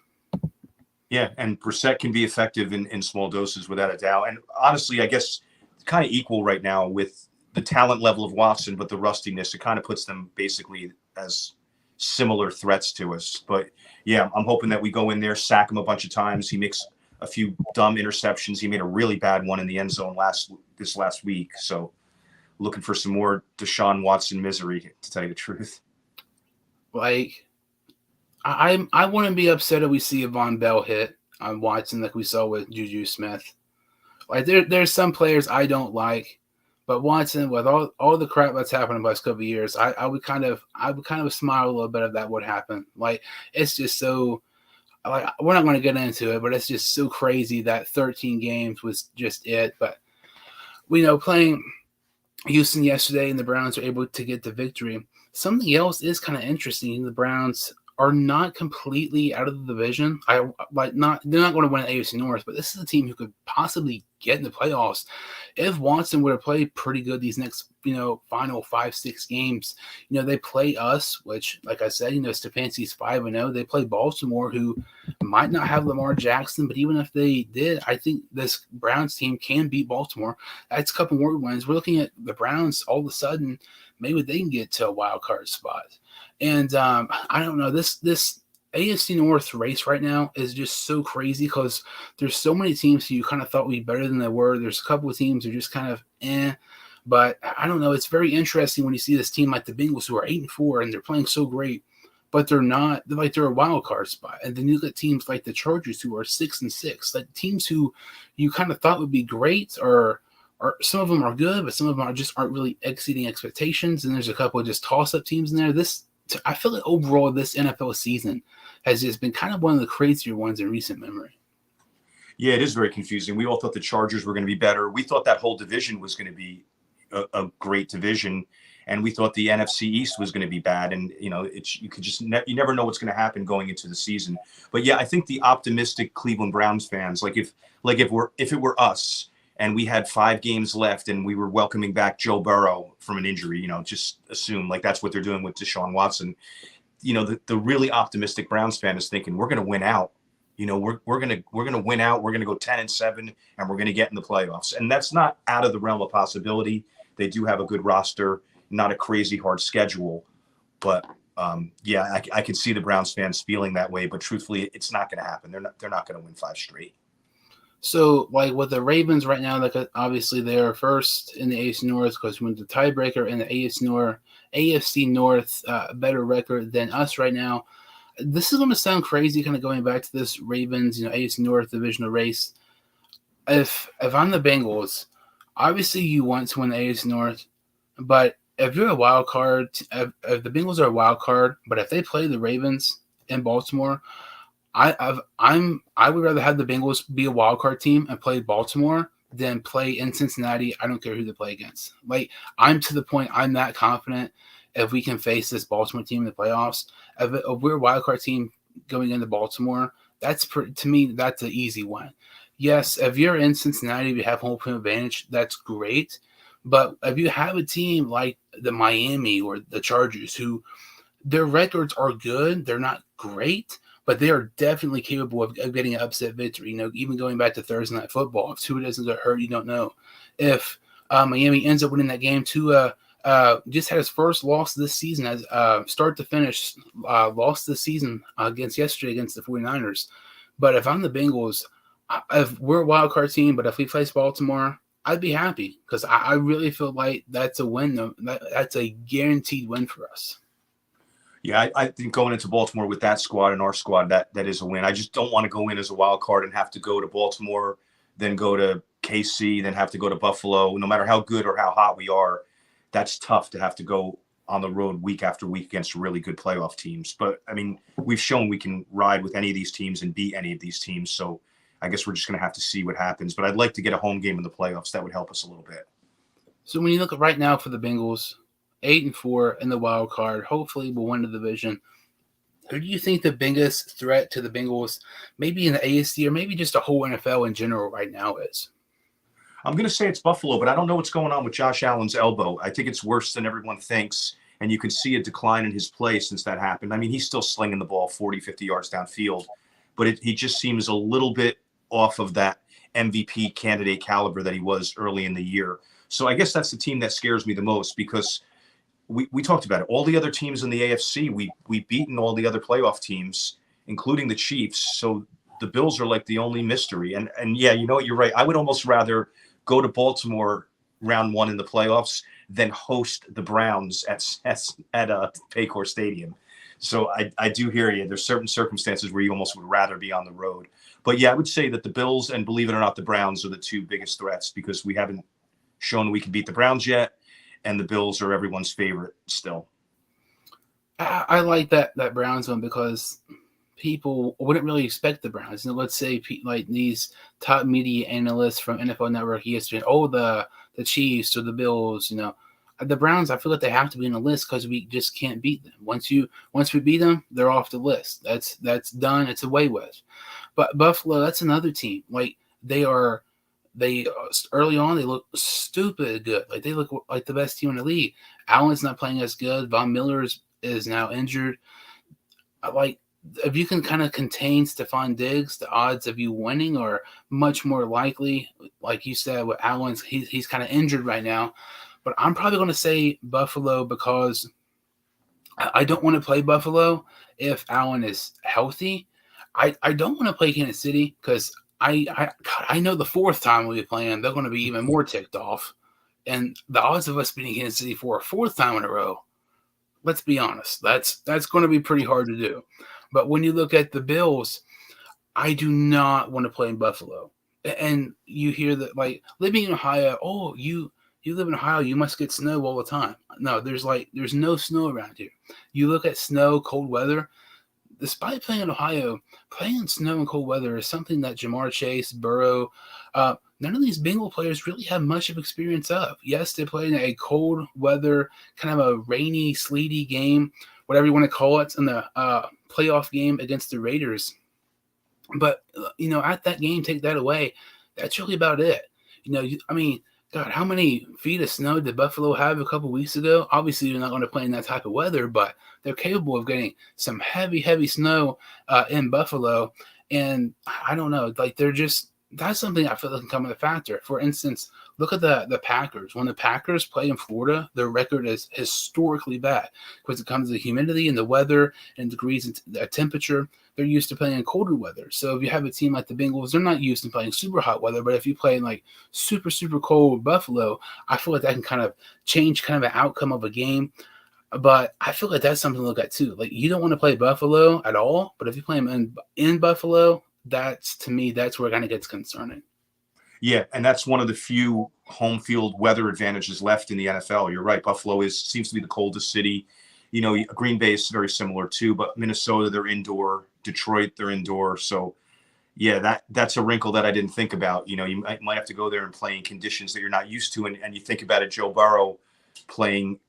Yeah, and Brissett can be effective in small doses without a doubt. And honestly, I guess kind of equal right now with the talent level of Watson, but the rustiness, it kind of puts them basically as similar threats to us. But yeah, I'm hoping that we go in there, sack him a bunch of times. He makes a few dumb interceptions. He made a really bad one in the end zone this last week. So looking for some more Deshaun Watson misery, to tell you the truth. Like, I wouldn't be upset if we see a Von Bell hit on Watson like we saw with Juju Smith. Like there's some players I don't like, but Watson, with all the crap that's happened in the last couple of years, I would kind of smile a little bit if that would happen. Like, it's just so, like, we're not going to get into it, but it's just so crazy that 13 games was just it. But playing Houston yesterday and the Browns are able to get the victory. Something else is kind of interesting. The Browns are not completely out of the division. They're not going to win the AFC North, but this is a team who could possibly get in the playoffs if Watson would have played pretty good these next final 5-6 games. They play us, which, like I said, Stefanski's 5-0. They play Baltimore, who might not have Lamar Jackson, but even if they did, I think this Browns team can beat Baltimore. That's a couple more wins. We're looking at the Browns all of a sudden. Maybe they can get to a wild card spot. And I don't know. This AFC North race right now is just so crazy because there's so many teams who you kind of thought would be better than they were. There's a couple of teams who are just kind of but I don't know. It's very interesting when you see this team like the Bengals, who are 8-4 and they're playing so great, but they're not. They're a wild card spot. And then you look at teams like the Chargers, who are 6-6, like teams who you kind of thought would be great, or some of them are good, but some of them aren't really exceeding expectations. And there's a couple of just toss-up teams in there. I feel like overall this NFL season has just been kind of one of the crazier ones in recent memory. Yeah, it is very confusing. We all thought the Chargers were going to be better. We thought that whole division was going to be a great division, and we thought the NFC East was going to be bad. And you never know what's going to happen going into the season. But yeah, I think the optimistic Cleveland Browns fans, if it were us and we had 5 games left and we were welcoming back Joe Burrow from an injury, just assume like that's what they're doing with Deshaun Watson. The really optimistic Browns fan is thinking we're going to win out. We're going to win out. We're going to go 10-7 and we're going to get in the playoffs. And that's not out of the realm of possibility. They do have a good roster, not a crazy hard schedule, but I can see the Browns fans feeling that way, but truthfully, it's not going to happen. They're not going to win 5 straight. So, like with the Ravens right now, obviously they are first in the AFC North because we went the tiebreaker in the AFC North, better record than us right now. This is going to sound crazy, kind of going back to this Ravens, AFC North divisional race. If I'm the Bengals, obviously you want to win the AFC North, but if you're a wild card, if the Bengals are a wild card, but if they play the Ravens in Baltimore, I would rather have the Bengals be a wild card team and play Baltimore than play in Cincinnati. I don't care who they play against. Like, I'm to the point I'm that confident if we can face this Baltimore team in the playoffs. If we're a wild card team going into Baltimore, to me that's an easy one. Yes, if you're in Cincinnati, we have home field advantage. That's great. But if you have a team like the Miami or the Chargers, who their records are good, they're not great, but they are definitely capable of getting an upset victory. Even going back to Thursday Night Football, if Tua doesn't get hurt, you don't know. If Miami ends up winning that game, Tua just had his first loss this season, as start to finish, lost this season yesterday against the 49ers. But if I'm the Bengals, if we're a wild card team, but if we face Baltimore, I'd be happy because I really feel like that's a win. That's a guaranteed win for us. Yeah, I think going into Baltimore with that squad and our squad, that is a win. I just don't want to go in as a wild card and have to go to Baltimore, then go to KC, then have to go to Buffalo. No matter how good or how hot we are, that's tough to have to go on the road week after week against really good playoff teams. But I mean, we've shown we can ride with any of these teams and beat any of these teams. So I guess we're just going to have to see what happens. But I'd like to get a home game in the playoffs. That would help us a little bit. So when you look at right now for the Bengals, 8-4 in the wild card, hopefully we'll win the division. Who do you think the biggest threat to the Bengals, maybe in the AFC or maybe just the whole NFL in general right now is? I'm going to say it's Buffalo, but I don't know what's going on with Josh Allen's elbow. I think it's worse than everyone thinks, and you can see a decline in his play since that happened. I mean, he's still slinging the ball 40, 50 yards downfield, but he just seems a little bit off of that MVP candidate caliber that he was early in the year. So I guess that's the team that scares me the most because we talked about it. All the other teams in the AFC, we've beaten all the other playoff teams, including the Chiefs. So the Bills are like the only mystery. And yeah, you know what? You're right. I would almost rather go to Baltimore round one in the playoffs than host the Browns at Paycor Stadium. So I do hear you. There's certain circumstances where you almost would rather be on the road. But yeah, I would say that the Bills and, believe it or not, the Browns are the two biggest threats because we haven't shown we can beat the Browns yet, and the Bills are everyone's favorite still. I like that Browns one because people wouldn't really expect the Browns. You know, let's say like these top media analysts from NFL Network, ESPN, the Chiefs or the Bills. You know, the Browns. I feel like they have to be on the list because we just can't beat them. Once we beat them, they're off the list. That's done. It's away with. But Buffalo, that's another team. Like they early on they look stupid good. Like they look like the best team in the league. Allen's not playing as good. Von Miller is now injured. Like if you can kind of contain Stephon Diggs, the odds of you winning are much more likely. Like you said, with Allen's, he's kind of injured right now. But I'm probably going to say Buffalo because I don't want to play Buffalo if Allen is healthy. I don't want to play Kansas City because I know the fourth time we'll be playing, they're going to be even more ticked off. And the odds of us beating Kansas City for a fourth time in a row, let's be honest, that's going to be pretty hard to do. But when you look at the Bills, I do not want to play in Buffalo. And you hear that, like, living in Ohio, oh, you live in Ohio, you must get snow all the time. No, there's no snow around here. You look at snow, cold weather. Despite playing in Ohio, playing in snow and cold weather is something that Jamar Chase, Burrow, none of these Bengal players really have much of experience of. Yes, they played in a cold weather, kind of a rainy, sleety game, whatever you want to call it, in the playoff game against the Raiders. But, at that game, take that away, that's really about it. God, how many feet of snow did Buffalo have a couple weeks ago? Obviously, they're not going to play in that type of weather, but they're capable of getting some heavy, heavy snow in Buffalo. And I don't know, like that's something I feel like can come in a factor. For instance, look at the Packers. When the Packers play in Florida, their record is historically bad because it comes to the humidity and the weather and degrees and temperature. They're used to playing in colder weather. So if you have a team like the Bengals, they're not used to playing super hot weather. But if you play in like super, super cold Buffalo, I feel like that can kind of change kind of the outcome of a game. But I feel like that's something to look at too. Like you don't want to play Buffalo at all, but if you play them in Buffalo, to me, that's where it kind of gets concerning. Yeah, and that's one of the few home field weather advantages left in the NFL. You're right. Buffalo seems to be the coldest city. Green Bay is very similar too, but Minnesota, they're indoor. Detroit, they're indoor. So, yeah, that's a wrinkle that I didn't think about. You might have to go there and play in conditions that you're not used to. And you think about it, Joe Burrow playing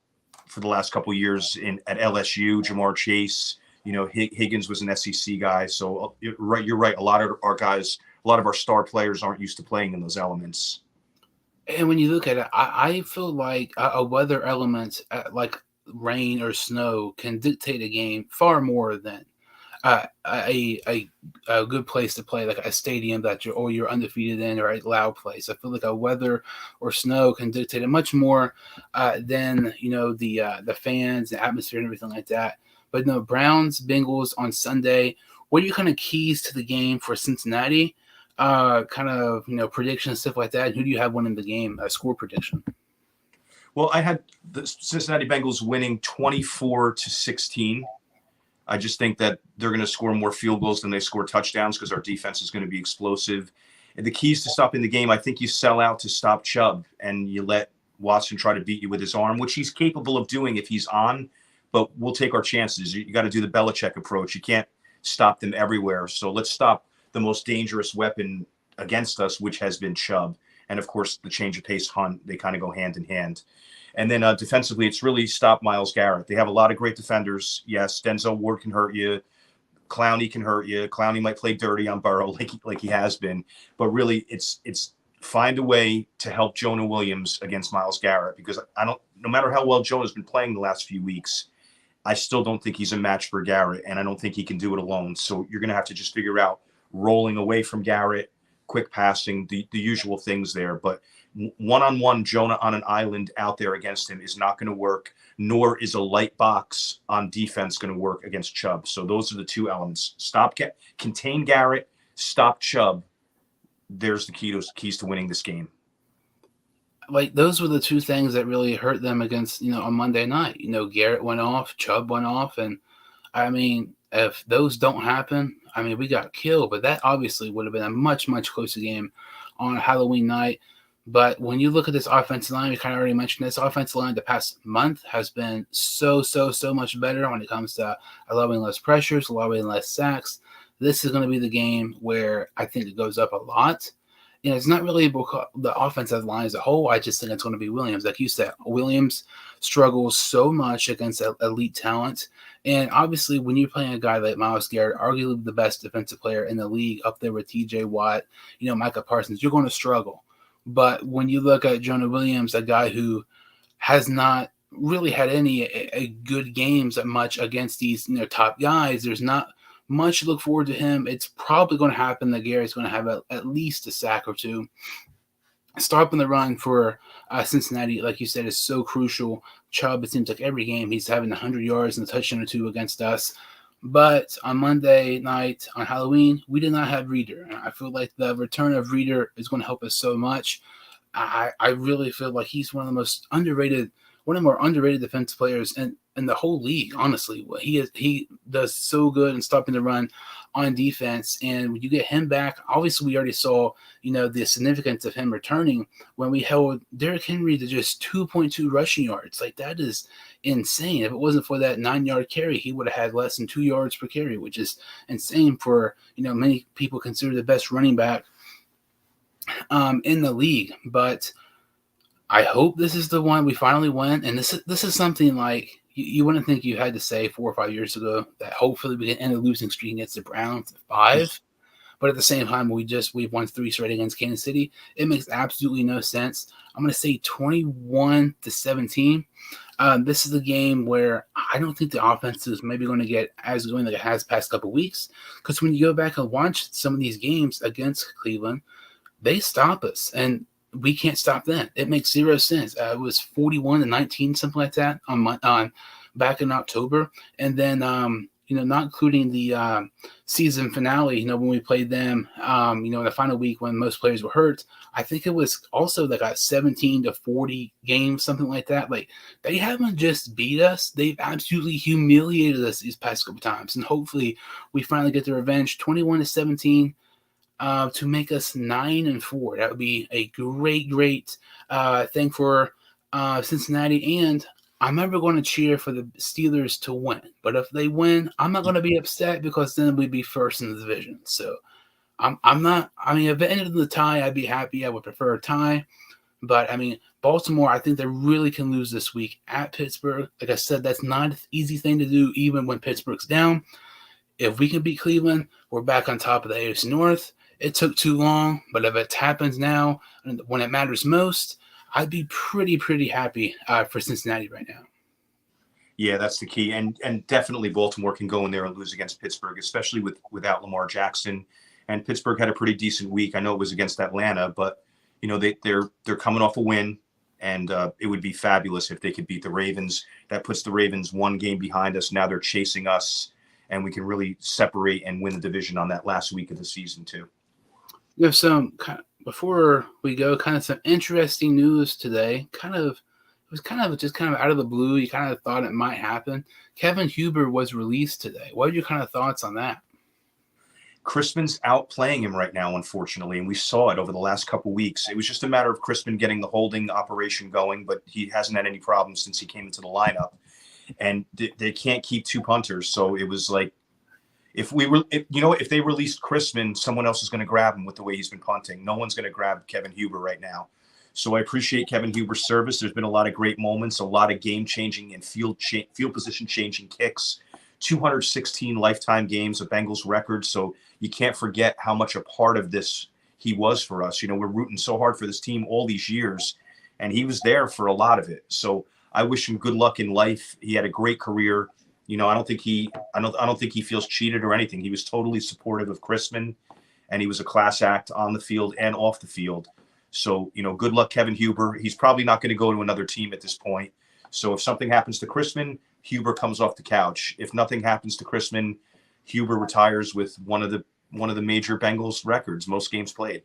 for the last couple of years at LSU, Jamar Chase, Higgins was an SEC guy. So you're right. A lot of our guys, a lot of our star players aren't used to playing in those elements. And when you look at it, I feel like a weather element like rain or snow can dictate a game far more than a good place to play, like a stadium that you're undefeated in, or a loud place. I feel like a weather or snow can dictate it much more than the fans, the atmosphere, and everything like that. But no, Browns, Bengals on Sunday. What are your kind of keys to the game for Cincinnati? Kind of predictions, stuff like that. Who do you have winning the game? Score prediction. Well, I had the Cincinnati Bengals winning 24-16. I just think that they're going to score more field goals than they score touchdowns because our defense is going to be explosive. And the keys to stopping the game, I think you sell out to stop Chubb and you let Watson try to beat you with his arm, which he's capable of doing if he's on, but we'll take our chances. You got to do the Belichick approach. You can't stop them everywhere. So let's stop the most dangerous weapon against us, which has been Chubb. And of course, the change of pace Hunt, they kind of go hand in hand. And then defensively, it's really stop Myles Garrett. They have a lot of great defenders. Yes, Denzel Ward can hurt you. Clowney can hurt you. Clowney might play dirty on Burrow like he has been. But really, it's find a way to help Jonah Williams against Myles Garrett, because no matter how well Jonah's been playing the last few weeks, I still don't think he's a match for Garrett, and I don't think he can do it alone. So you're going to have to just figure out rolling away from Garrett, quick passing, the usual things there. But one-on-one Jonah on an island out there against him is not going to work, nor is a light box on defense going to work against Chubb. So those are the two elements. Contain Garrett, stop Chubb. There's the keys to winning this game. Like, those were the two things that really hurt them against, on Monday night. Garrett went off, Chubb went off, and I mean, if those don't happen, I mean, we got killed. But that obviously would have been a much, much closer game on Halloween night. But when you look at this offensive line, we kind of already mentioned this offensive line the past month has been so much better when it comes to allowing less pressures, allowing less sacks. This is going to be the game where I think it goes up a lot. And it's not really the offensive line as a whole. I just think it's going to be Williams. Like you said, Williams struggles so much against elite talent. And obviously, when you're playing a guy like Myles Garrett, arguably the best defensive player in the league, up there with TJ Watt, Micah Parsons, you're going to struggle. But when you look at Jonah Williams, a guy who has not really had any good games much against these top guys, there's not much to look forward to him. It's probably going to happen that Gary's going to have at least a sack or two. Stopping the run for Cincinnati, like you said, is so crucial. Chubb, it seems like every game he's having 100 yards and a touchdown or two against us. But on Monday night, on Halloween, we did not have Reader. And I feel like the return of Reader is going to help us so much. I really feel like he's one of the more underrated defensive players in the whole league, honestly. He does so good in stopping the run on defense. And when you get him back, obviously we already saw, the significance of him returning when we held Derrick Henry to just 2.2 rushing yards. Like, that is insane. If it wasn't for that 9-yard carry, he would have had less than 2 yards per carry, which is insane for, many people consider the best running back in the league. But I hope this is the one we finally win. And this is something like you wouldn't think you had to say 4 or 5 years ago, that hopefully we can end the losing streak against the Browns at 5. But at the same time, we've won 3 straight against Kansas City. It makes absolutely no sense. I'm going to say 21-17. This is a game where I don't think the offense is maybe going to get as going like it has past couple weeks. Because when you go back and watch some of these games against Cleveland, they stop us. And we can't stop them. It makes zero sense. It was 41-19, something like that on back in October. And then, not including the season finale, when we played them, in the final week when most players were hurt, I think it was also like a 17-40 game, something like that. Like, they haven't just beat us. They've absolutely humiliated us these past couple times. And hopefully we finally get the revenge. 21-17. To make us 9-4. That would be a great thing for Cincinnati. And I'm never going to cheer for the Steelers to win. But if they win, I'm not going to be upset, because then we'd be first in the division. So I'm not. I mean, if it ended in the tie, I'd be happy. I would prefer a tie. But I mean, Baltimore, I think they really can lose this week at Pittsburgh. Like I said, that's not an easy thing to do, even when Pittsburgh's down. If we can beat Cleveland, we're back on top of the AFC North. It took too long, but if it happens now, when it matters most, I'd be pretty happy for Cincinnati right now. Yeah, that's the key. And definitely Baltimore can go in there and lose against Pittsburgh, especially without Lamar Jackson. And Pittsburgh had a pretty decent week. I know it was against Atlanta, but they're coming off a win, and it would be fabulous if they could beat the Ravens. That puts the Ravens 1 game behind us. Now they're chasing us, and we can really separate and win the division on that last week of the season too. We have some, before we go, kind of some interesting news today. Kind of was just kind of out of the blue. You kind of thought it might happen. Kevin Huber was released today. What are your kind of thoughts on that? Crispin's outplaying him right now, unfortunately, and we saw it over the last couple weeks. It was just a matter of Crispin getting the holding operation going, but he hasn't had any problems since he came into the lineup. And they can't keep two punters, so it was like if they released Crispin, someone else is going to grab him with the way he's been punting. No one's going to grab Kevin Huber right now. So I appreciate Kevin Huber's service. There's been a lot of great moments, a lot of game-changing and field position-changing kicks. 216 lifetime games, a Bengals record. So you can't forget how much a part of this he was for us. We're rooting so hard for this team all these years, and he was there for a lot of it. So I wish him good luck in life. He had a great career. I don't think he feels cheated or anything. He was totally supportive of Crispin, and he was a class act on the field and off the field. So, good luck, Kevin Huber. He's probably not going to go to another team at this point. So if something happens to Crispin, Huber comes off the couch. If nothing happens to Crispin, Huber retires with one of the major Bengals records, most games played.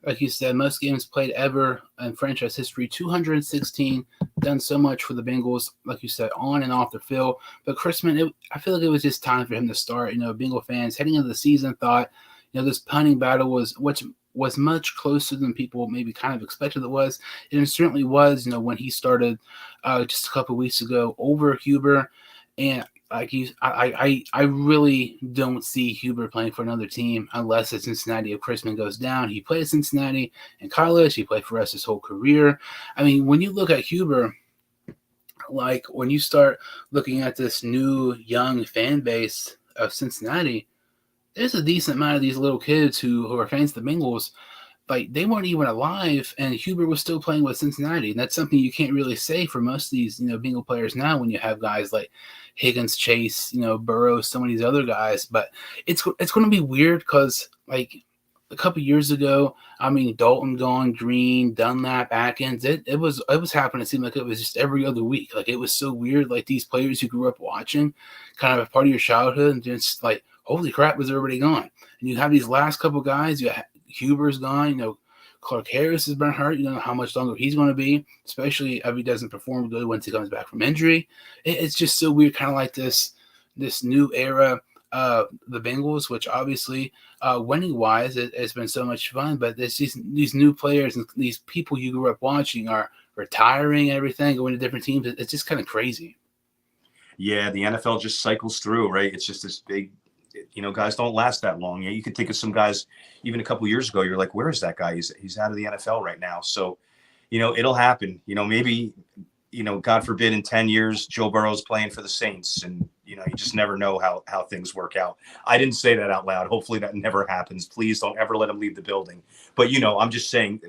Like you said, most games played ever in franchise history, 216, done so much for the Bengals, like you said, on and off the field. But Crispin, I feel like it was just time for him to start. Bengal fans heading into the season thought, this punting battle was much closer than people maybe kind of expected it was. And it certainly was, when he started just a couple of weeks ago over Huber. And I really don't see Huber playing for another team unless it's Cincinnati. If Crispin goes down, he played at Cincinnati in college. He played for us his whole career. I mean, when you look at Huber, like when you start looking at this new young fan base of Cincinnati, there's a decent amount of these little kids who are fans of the Bengals. Like, they weren't even alive, and Huber was still playing with Cincinnati. And that's something you can't really say for most of these, Bengal players now when you have guys like Higgins, Chase, Burrows, some of these other guys. But it's going to be weird because, like, a couple years ago, I mean, Dalton gone, Green, Dunlap, Atkins, it was happening. It seemed like it was just every other week. Like, it was so weird. Like, these players you grew up watching, kind of a part of your childhood, and just like, holy crap, was everybody gone. And you have these last couple guys, Huber's gone, Clark Harris has been hurt. You don't know how much longer he's going to be, especially if he doesn't perform good once he comes back from injury. It's just so weird, kind of like this new era of the Bengals, which obviously winning-wise it's been so much fun, but there's these new players and these people you grew up watching are retiring and everything, going to different teams. It's just kind of crazy. Yeah, the NFL just cycles through, right? It's just this big – guys don't last that long. You could think of some guys even a couple of years ago. You're like, where is that guy? He's out of the NFL right now. So, it'll happen. Maybe, God forbid in 10 years, Joe Burrow's playing for the Saints. And, you just never know how things work out. I didn't say that out loud. Hopefully that never happens. Please don't ever let him leave the building. But, I'm just saying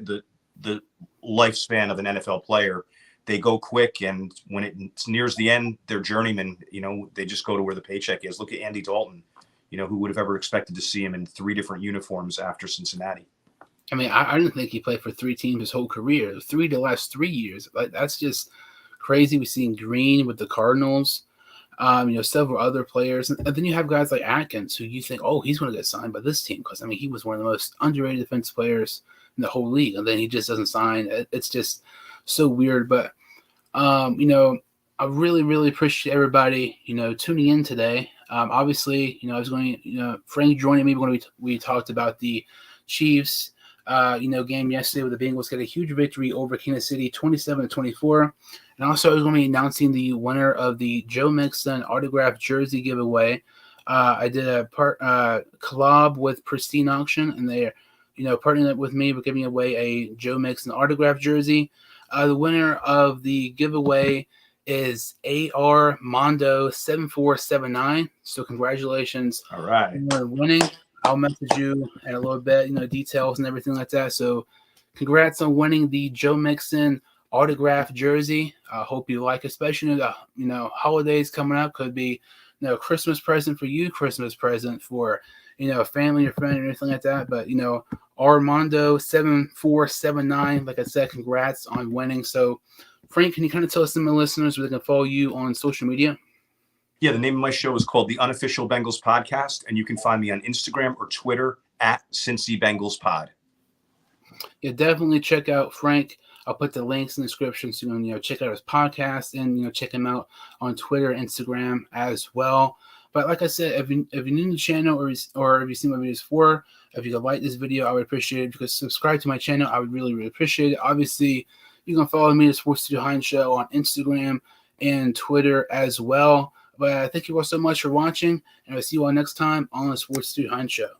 the lifespan of an NFL player, they go quick. And when it nears the end, they're journeymen. They just go to where the paycheck is. Look at Andy Dalton. Who would have ever expected to see him in 3 different uniforms after Cincinnati? I mean, I didn't think he played for 3 teams his whole career. The last 3 years. Like, that's just crazy. We've seen Green with the Cardinals, several other players. And then you have guys like Atkins who you think, oh, he's going to get signed by this team because, I mean, he was one of the most underrated defense players in the whole league. And then he just doesn't sign. It's just so weird. But, I really, really appreciate everybody, tuning in today. Obviously, I was going, Frank joining me when we talked about the Chiefs, game yesterday where the Bengals got a huge victory over Kansas City, 27-24. And also I was going to be announcing the winner of the Joe Mixon autographed jersey giveaway. I did a collab with Pristine Auction, and they're, partnering up with me for giving away a Joe Mixon autographed jersey. The winner of the giveaway is AR Mondo 7479. So congratulations. All right. For winning. I'll message you in a little bit, details and everything like that. So congrats on winning the Joe Mixon autographed jersey. I hope you like, especially the holidays coming up. Could be Christmas present for you, Christmas present for a family or friend or anything like that. But Armando 7479, like I said, congrats on winning. So Frank, can you kind of tell some of the listeners where they can follow you on social media? Yeah, the name of my show is called The Unofficial Bengals Podcast, and you can find me on Instagram or Twitter at Cincy Bengals Pod. Yeah, definitely check out Frank. I'll put the links in the description so you can check out his podcast and check him out on Twitter, Instagram as well. But like I said, if you're new to the channel or if you've seen my videos before, if you could like this video, I would appreciate it. If you could subscribe to my channel, I would really, really appreciate it. Obviously, you can follow me at Sports Studio Heinz Show on Instagram and Twitter as well. But thank you all so much for watching, and I'll see you all next time on the Sports Studio Heinz Show.